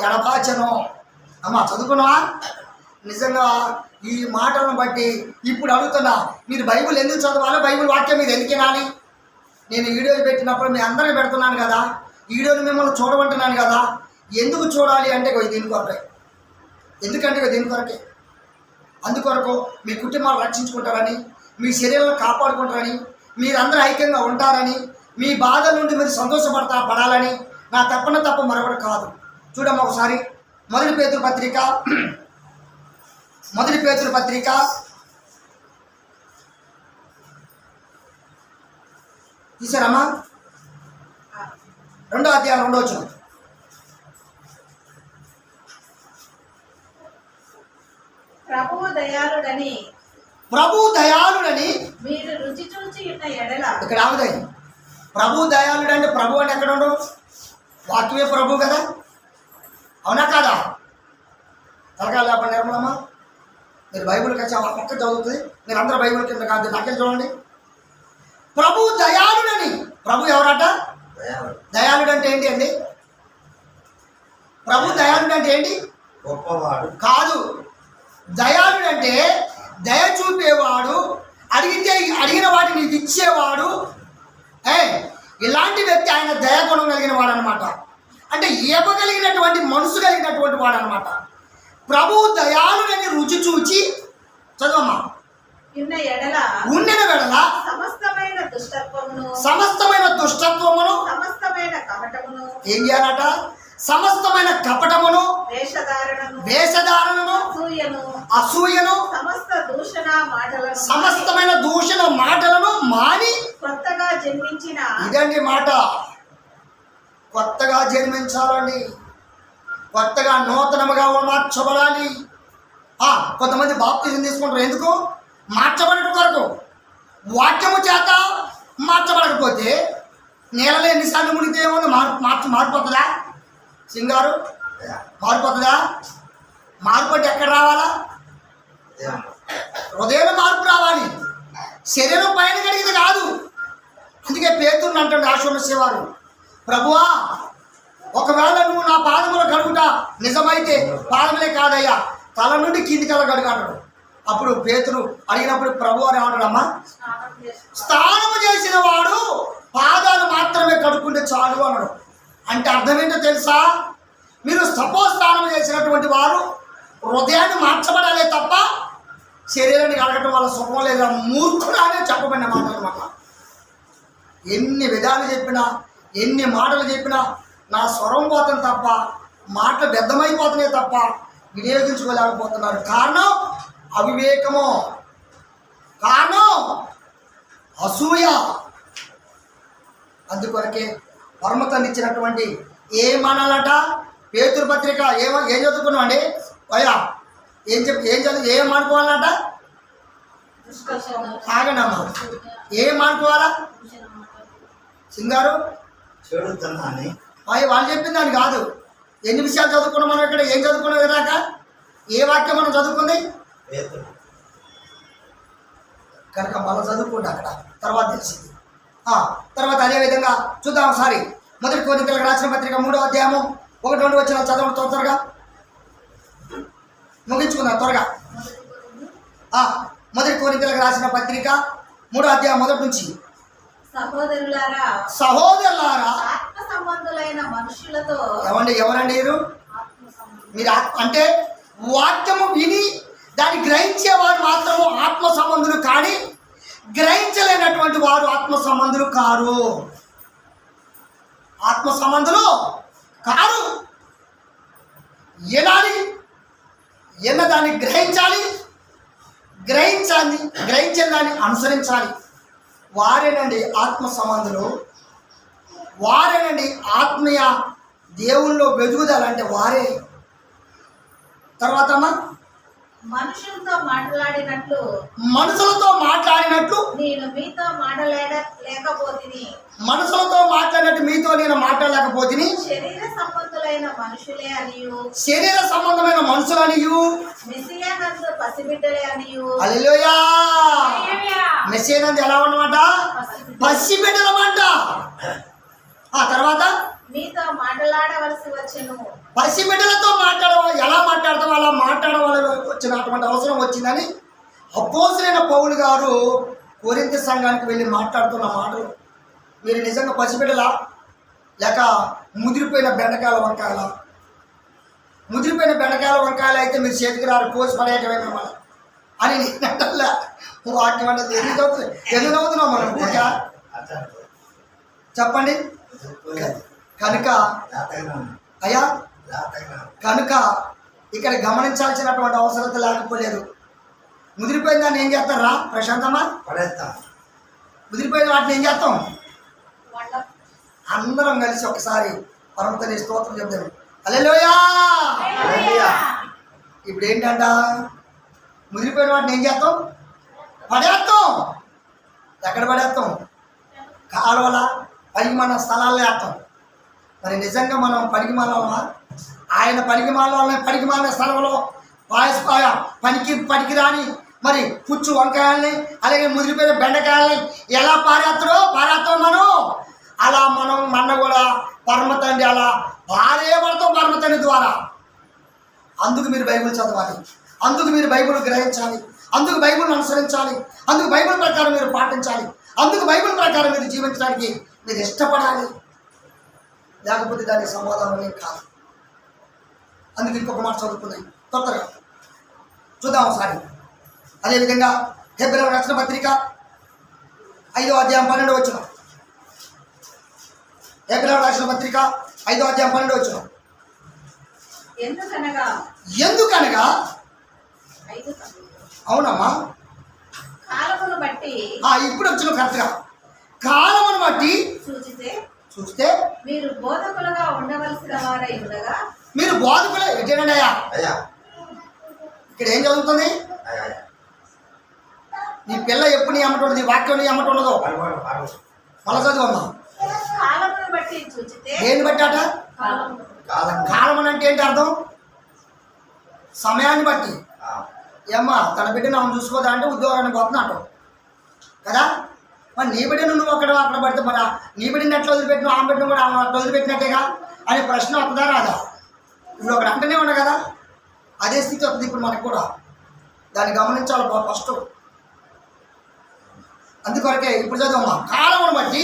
ఎడపాచను. అమ్మా చదువుకున్నావా? నిజంగా ఈ మాటలను బట్టి ఇప్పుడు అడుగుతున్నా, మీరు బైబిల్ ఎందుకు చదవాలి? బైబిల్ వాక్యం మీరు ఎందుకు వినాలి? నేను వీడియోలు పెట్టినప్పుడు మీ అందరికీ పెడుతున్నాను కదా, వీడియోని మిమ్మల్ని చూడమంటున్నాను కదా. ఎందుకు చూడాలి అంటే దీని కొరకే. ఎందుకంటే దీని కొరకే. అందుకొరకు మీ కుటుంబాలు రక్షించుకుంటారని, మీ శరీరాలను కాపాడుకుంటారని, మీరందరూ ఐక్యంగా ఉంటారని, మీ బాధల నుండి మీరు పడాలని నా తప్ప మరొకటి కాదు. చూడమ్మా ఒకసారి మొదటి పేతురు పత్రిక తీసారమ్మా? 2వ అధ్యాయం 2వ వచనం. ప్రభువు దయాళుడని మీరు రుచి చూచి ఉన్న ఎడల. ఇక్కడ ఆవుదాయి. ప్రభు దయాళుడు అంటే ప్రభు అని ఎక్కడ ఉండవు? వాక్యమే ప్రభు కదా, అవునా కాదా? తలకాయ లేపండి నిర్మలమ్మా. మీరు బైబిల్ కలిసి ఒక్క చదువుతుంది, మీరు అందరూ బైబిల్ కింద కాదు నాకే చూడండి. ప్రభు దయాళుడని. ప్రభు ఎవరట? దయాళుడు అంటే ఏంటి అండి? ప్రభు దయాళుడు అంటే ఏంటి? గొప్పవాడు కాదు. దయాళుడు అంటే దయ చూపేవాడు, అడిగితే అడిగిన వాటిని నీకు ఇచ్చేవాడు. ఇలాంటి వ్యక్తి ఆయన దయాగుణం కలిగిన వాడు అనమాట. అంటే ఇవ్వగలిగినటువంటి మనసు కలిగినటువంటి వాడు అనమాట. ప్రభు దయాళుడని రుచి చూచి చదవమ్మా. ఉండిన వెడల సమస్తమైన దుష్టత్వమును ఏం చేయాలట? సమస్తమైన కపటమును, వేషధారణను, అసూయను, సమస్తమైన దూషణ మాటలను మాని కొత్తగా జన్మించిన. ఇదండి మాట. కొత్తగా జన్మించాలండి, కొత్తగా నూతనముగా మార్చబడాలి. కొంతమంది బాప్తిజం తీసుకుంటారు. ఎందుకు? మార్చబడటం కొరకు. వాక్యము చేత మార్చబడకపోతే నీళ్ళలో ఎన్నిసార్లు మునిగితే ఏమో మారిపోతుందా? సింగారు మారిపోతుందా? మార్పు అంటే ఎక్కడ రావాలా? హృదయంలో మార్పు రావాలి, శరీరం పైన కడిగితే కాదు. అందుకే పేతురుని అంటాడు ఆశ్రమసేవారు, ప్రభువా ఒకవేళ నువ్వు నా పాదములు కడుగుట నిజమైతే పాదములే కాదయ్యా, తల నుండి కింది కల కడుగాడు. అప్పుడు పేతురు అడిగినప్పుడు ప్రభు అని ఏమంటాడమ్మా? స్నానము చేసిన వాడు పాదాలు మాత్రమే కడుక్కుంటే చాలు అన్నాడు. అంటే అర్థం ఏంటో తెలుసా? మీరు స్నానం చేసినటువంటి వారు హృదయాన్ని మార్చబడాలే తప్ప శరీరాన్ని కడగటం వల్ల సుఖం లేదా మూర్ఖుడానే చెప్పబడిన మాట అనమాట. ఎన్ని విధాలు చెప్పినా, ఎన్ని మాటలు చెప్పినా నా స్వరం పోతుంది తప్ప, మాటలు బెద్దమైపోతున్నాయి తప్ప వినియోగించుకోలేకపోతున్నారు. కారణం అవివేకము, కారణం అసూయ. అందుకొరకే పరమతన్ని ఇచ్చినటువంటి ఏమనాలట? పేతురు పత్రిక ఏం చదువుకున్నాం అండి అయ్యా? ఏం మానుకోవాలట? ఆగనమ్మా, ఏం మానుకోవాలా? సింగారు వాళ్ళు చెప్పింది దాన్ని కాదు. ఎన్ని విషయాలు చదువుకున్నాం మనం ఇక్కడ? ఏం చదువుకున్నాం ఇదాక? ఏ వాక్యం మనం చదువుకుంది? కనుక మనం చదువుకుంటే అక్కడ తర్వాత తెలిసింది. తర్వాత అదేవిధంగా చూద్దాం ఒకసారి. మొదటి కొరింథీయులకు రాసిన పత్రిక 3వ అధ్యాయము 1-2 వచనాలు చదవడం త్వరగా ముగించుకుందాం త్వరగా. మొదటి కొరింథీయులకు రాసిన పత్రిక 3వ అధ్యాయం 1 నుంచి. సహోదరులారా ఆత్మ సంబంధులైన మనుషులతో. ఎవరండి మీరు? అంటే వాక్యము విని దాన్ని గ్రహించేవారు మాత్రము ఆత్మ సంబంధులు, కానీ గ్రహించలేనటువంటి వారు ఆత్మ సంబంధులు కారు. ఆత్మ సంబంధులు కారు. వినాలి, దాన్ని గ్రహించాలి, గ్రహించిన దాన్ని అనుసరించాలి. వారేనండి ఆత్మ సంబంధులు, వారేనండి ఆత్మీయ దేవుల్లో వెలుగుదలంటే వారే. తర్వాత మనుషులతో మాట్లాడినట్లు నేను మీతో మాట్లాడలేకపోతిని. మనుషులతో మాట్లాడినట్టు మీతో నేను మాట్లాడలేకపోతిని. శరీర సంబంధమైన మనుషులనియు మెస్సియానందు పసిబిడ్డలే అనియు. హల్లెలూయా. మెస్సియానందు ఎలా ఉన్నమాట? పసిబిడ్డలమంట. తర్వాత మీతో మాట్లాడవలసి వచ్చెను. పసిబిడ్డలతో ఎలా మాట్లాడతాం అలా మాట్లాడవలసి వచ్చినటువంటి అవసరం వచ్చిందని అపోస్తలుడైన పౌలు గారు కొరింథీ సంఘానికి వెళ్ళి మాట్లాడుతున్న మాటలు. మీరు నిజంగా పసిబిడ్డలా లేక ముదిరిపోయిన బెండకాయల వంకాయల? ముదిరిపోయిన బెండకాయల వంకాయలు అయితే మీరు చేతికి రారు, కోసి పడేయటమే మిమ్మల్ని అని నేనంటల్లా. వాక్యం అంటే ఎందుకు నవ్వుతున్నాం మనం? చెప్పండి. కనుక అయ్యా, కనుక ఇక్కడ గమనించాల్సినటువంటి అవసరత లేకపోలేదు. ముదిరిపోయిన దాన్ని ఏం చేస్తారా ప్రశాంతమ్మా? ముదిరిపోయిన వాటిని ఏం చేస్తాం? అందరం కలిసి ఒకసారి పరమతని స్తోత్రం చెప్తాం. హల్లెలూయా. ఇప్పుడు ఏంటంట? ముదిరిపోయిన వాటిని ఏం చేస్తాం? పడేస్తాం. ఎక్కడ పడేస్తాం? కాలువల పనికిమాల స్థలాల్లో వేస్తాం. మరి నిజంగా మనం పనికిమాలమా? ఆయన పనికిమాల స్థలంలో పనికి రాని మరి పుచ్చు వంకాయల్ని అలాగే ముదిరిపోయిన బెండకాయల్ని ఎలా పారేస్తాం మనం, అలా మన కూడా పరమతండ్రి అలా పారేయబడతాం పరమతండ్రి ద్వారా. అందుకు మీరు బైబిల్ చదవాలి, అందుకు మీరు బైబిల్ గ్రహించాలి, అందుకు బైబిల్ని అనుసరించాలి, అందుకు బైబిల్ ప్రకారం మీరు పాటించాలి, అందుకు బైబిల్ ప్రకారం మీరు జీవించడానికి మీరు ఇష్టపడాలి. లేకపోతే దానికి సమాధానం ఏం కాదు. అందుకు ఇంకొక మాట చదువుకున్నాయి తొందరగా చూద్దాం ఒకసారి. అదేవిధంగా హెబ్రీయులకు రాసిన పత్రిక 5వ అధ్యాయం 12వ వచనం. హెబ్రీయులకు రాసిన పత్రిక 5వ అధ్యాయం 12వ వచనం. ఎందుకనగా అవునమ్మా, కాలమును బట్టి ఇప్పుడు వచ్చిన కరెక్ట్గా కాలమును బట్టి చూస్తే మీరు బోధకులుగా ఉండవలసిన వారై ఉండగా. మీరు బోధకులే ఏంటండి అయ్యా? ఇక్కడ ఏం చదువుతుంది? నీ పిల్ల ఎప్పుడు నీ అమ్మటం ఉండదు, వాక్యం నీ అమ్మటం ఉండదు. మళ్ళా చదువమ్మా. కాలమును బట్టి చూచితే. దేన్ని బట్టి అట? కాలం అంటే ఏంటి అర్థం? సమయాన్ని బట్టి. ఏమ్మా తన బిడ్డను ఆమె చూసుకోదా అంటే ఉద్యోగానికి పోతున్నట్టు కదా. మరి నీ బిడ్డను నువ్వు అక్కడ పడితే మరి నీ బిడ్డని ఎట్లా వదిలిపెట్టిన ఆమె బిడ్డను కూడా ఆమె అట్లా వదిలిపెట్టినట్టేగా అనే ప్రశ్న వస్తుందా రాదా? ఇప్పుడు ఒకటి అంటనే ఉన్నా కదా, అదే స్థితి వస్తుంది ఇప్పుడు మనకు కూడా. దాన్ని గమనించాలి ఫస్ట్. అందుకొరకే ఇప్పుడు చదవమ్మా. కాలమును బట్టి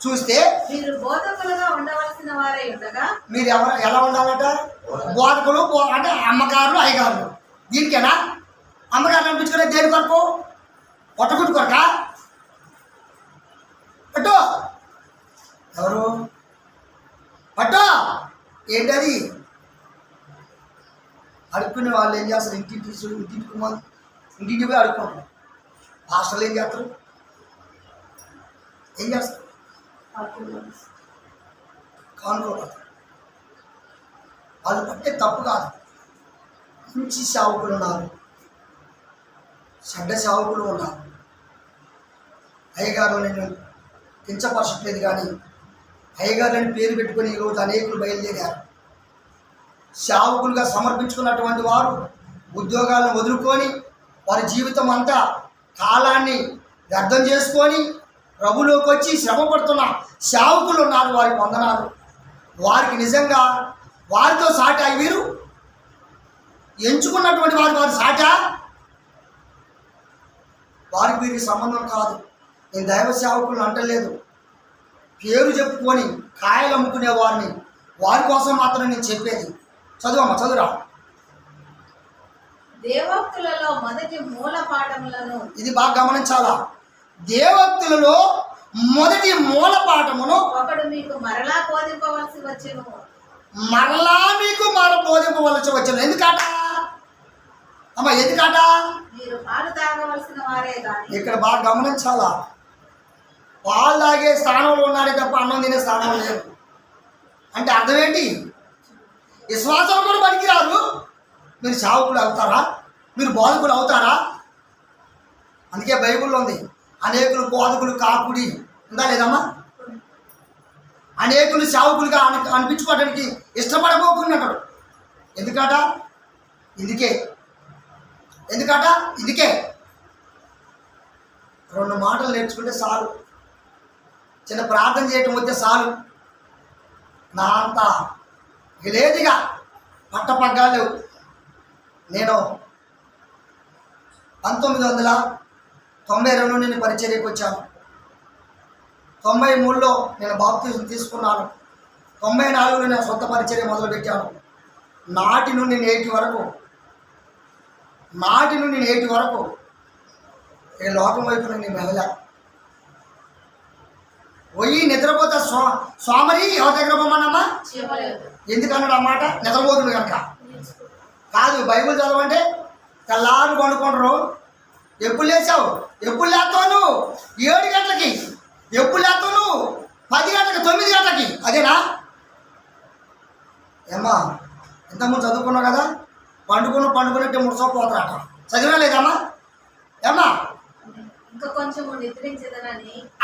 చూస్తే మీరు బోధకులుగా ఉండవలసిన వారై ఉండగా. మీరు ఎలా ఉండాలంట? బోధకులు అంటే అమ్మగారులు అయ్యగారులు. దీనికేనా అమ్మగారు అనిపించుకునే? దేని కొరకు? పొట్టకుట్టు కొరక? పట్టు ఎవరు పట్టు ఏంటది? అడుక్కునే వాళ్ళు ఏం చేస్తారు? ఇంటింటి పోయి అడుక్కుంటారు. హాస్టల్ ఏం చేస్తారు? కానుకోవాలి. వాళ్ళు పట్టే తప్పు కాదు. మంచి సేవకులు ఉన్నారు, చెడ్డ సేవకులు ఉన్నారు. అయ్యగారు నేను కించపరచట్లేదు, కానీ అయ్యగారులని పేరు పెట్టుకొని ఈరోజు అనేకులు బయలుదేరారు. సేవకులుగా సమర్పించుకున్నటువంటి వారు ఉద్యోగాలను వదులుకొని వారి జీవితం అంతా కాలాన్ని వ్యర్థం చేసుకొని ప్రభులోకి వచ్చి శ్రమ పడుతున్న సేవకులు ఉన్నారు. వారికి వందనాలు. వారికి నిజంగా వారితో సాటి వీరు ఎంచుకున్నటువంటి వారి సాట వారికి వీరికి సంబంధం కాదు. నేను దైవ సేవకులను అంటలేదు, పేరు చెప్పుకొని కాయలు అమ్ముకునే వారిని వారి కోసం మాత్రం నేను చెప్పేది. చదువమ్మా, చదువురా. దేవోక్తులలో మొదటి మూల పాఠములను. ఇది బాగా గమనించాలా. దేవోక్తులలో మొదటి మూల పాఠమును ఒకడు మీకు మరలా బోధింపవలసి వచ్చెను. మరలా మీకు బోధింపవలసి వచ్చెను. ఎందుకట అమ్మా? ఎందుకట? మీరు పాలు తాగవలసిన వారే కానీ. ఇక్కడ బాగా గమనించాలా. పాలు తాగే స్థానంలో ఉన్నారే తప్ప అన్నం తినే స్థానంలో లేరు. అంటే అర్థం ఏంటి? విశ్వాసం కూడా పనికిరారు. మీరు సేవకులు అవుతారా? మీరు బోధకులు అవుతారా? అందుకే బైబిల్లో ఉంది, అనేకులు బోధకులు కాకుడి ఉందా లేదమ్మా? అనేకులు సేవకులుగా అనిపించుకోవడానికి ఇష్టపడబోకున్నాడు. ఎందుకట? ఇందుకే 2 మాటలు నేర్చుకుంటే చాలు, చిన్న ప్రార్థన చేయటం వస్తే చాలు, నా అంత లేదిగా పట్టపగ్గాలు. నేను 1992 నేను పరిచర్యకు వచ్చాను. 93లో నేను బాప్తిజం తీసుకున్నాను. 94లో నేను సొంత పరిచర్య మొదలుపెట్టాను. నాటి నుండి నేటి వరకు ఈ లోకం వైపు నేను మెదలా. పోయి నిద్రపోతా సోమరి ఎవరి దగ్గర పోమన్నమ్మా? ఎందుకన్నాడు ఆ మాట? నిద్రపోతుంది కనుక కాదు. బైబిల్ చదవంటే తెల్లారు పండుకుంటారు. ఎప్పుడు లేచావు? ఎప్పుడు లేస్తావు నువ్వు? 7 గంటలకి. ఎప్పుడు లేస్తావు నువ్వు? 10 గంటలకి, 9 గంటలకి. అదేనా? ఏమ్మా ఇంతకుముందు చదువుకున్నావు కదా, పండుకున్నట్టే ముడిసోపోతారట. చదివా లేదమ్మా? ఏమ్మా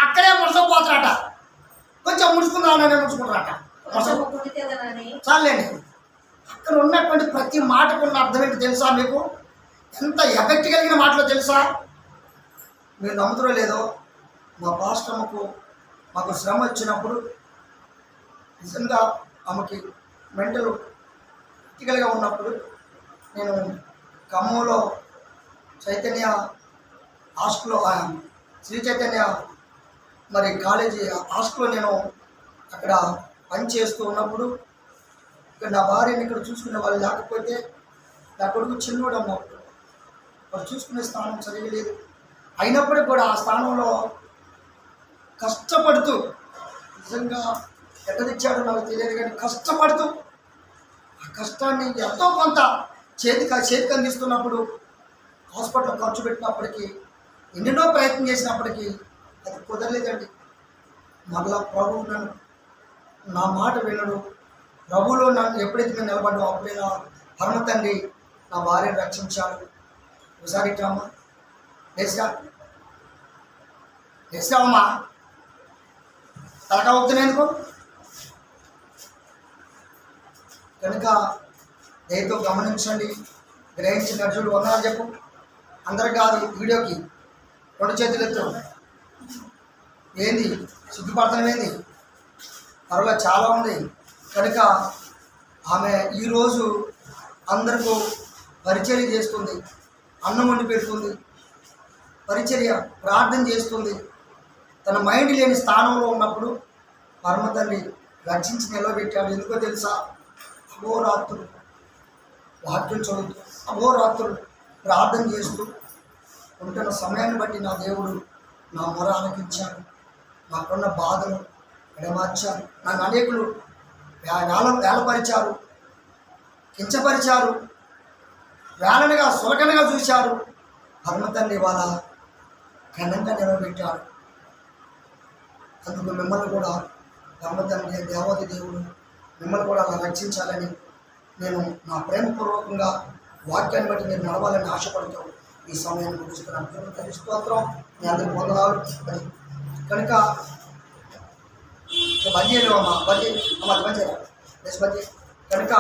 అక్కడే అక్కడ ఉన్నటువంటి ప్రతి మాటకు ఉన్న అర్థం ఏంటి తెలుసా మీకు? ఎంత ఎఫెక్ట్ కలిగిన మాటలో తెలుసా? మీరు నమ్ముతారో లేదో, మా పాస్టమ్మకు మాకు శ్రమ వచ్చినప్పుడు నిజంగా ఆమెకి మెంటల్ క్రిటికల్గా ఉన్నప్పుడు నేను ఖమ్మంలో చైతన్య హాస్టల్లో శ్రీ చైతన్య మరి కాలేజీ హాస్టల్లో నేను అక్కడ పని చేస్తూ ఉన్నప్పుడు ఇక్కడ నా భార్యని ఇక్కడ చూసుకునే వాళ్ళు లేకపోతే నా కొడుకు చిన్నోడు అన్నప్పుడు వాడు చూసుకునే స్థానం సరిగలేదు. అయినప్పటికీ కూడా ఆ స్థానంలో కష్టపడుతూ, నిజంగా ఎట్ట తెచ్చాడో నాకు తెలియదు కానీ కష్టపడుతూ ఆ కష్టాన్ని ఎంతో కొంత చేతికి అందిస్తున్నప్పుడు హాస్పిటల్ ఖర్చు పెట్టినప్పటికీ, ఎన్నెన్నో ప్రయత్నం చేసినప్పటికీ అది కుదరలేదండి. మరలా ప్రభువు నన్ను, నా మాట వినడు, ప్రభువులో నన్ను ఎప్పుడైతే నేను నిలబడ్డా అప్పుడే నా పరమ తండ్రి నా భార్యను రక్షించాడు. ఒకసారి ఇట్టామా లేచావమ్మా, తలకా అవుతున్నాయి కనుక దయతో గమనించండి, గ్రహించి నడుచుడు వందనాలు చెప్పు. అందరు కాదు, వీడియోకి 2 చేతులు ఎత్తు. ఏంది సిగ్గుపడతాం ఏంది? త్వరలో చాలా ఉంది కనుక ఆమె ఈరోజు అందరికీ పరిచర్య చేస్తుంది, అన్నం వండి పెడుతుంది, పరిచర్య ప్రార్థన చేస్తుంది. తన మైండ్ లేని స్థానంలో ఉన్నప్పుడు పరమ తండ్రి రక్షించి నిలబెట్టాడు. ఎందుకో తెలుసా? అహోరాత్రులు వాక్యం చదువుతూ, అహోరాత్రులు ప్రార్థన చేస్తూ ఉంటున్న సమయాన్ని బట్టి నా దేవుడు నా మొర ఆలకించాడు. నాకున్న బాధను ఎడమార్చారు. నన్ను అనేకులు వేలపరిచారు, కించపరిచారు, వేలనగా సులకనగా చూశారు. పరమతండ్రి వాళ్ళ ఘనంగా నిలబెట్టాడు. అందుకు మిమ్మల్ని కూడా పరమతండ్రి దేవతి దేవుడు మిమ్మల్ని కూడా అలా రక్షించాలని నేను నా ప్రేమపూర్వకంగా వాక్యాన్ని బట్టి నేను నడవాలని ఆశపడుతూ ఈ సమయాన్ని ముగిస్తున్నాను. స్తోత్రం. మీ అందరికి వందనాలు. కనుక బంద్ చేయలేవు అమ్మా, బంద్ చేయరా ప్లస్ బంద్ చేయ. కనుక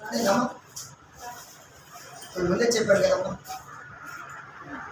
అదేనమ్మా, ముందే చెప్పాడు కదమ్మా.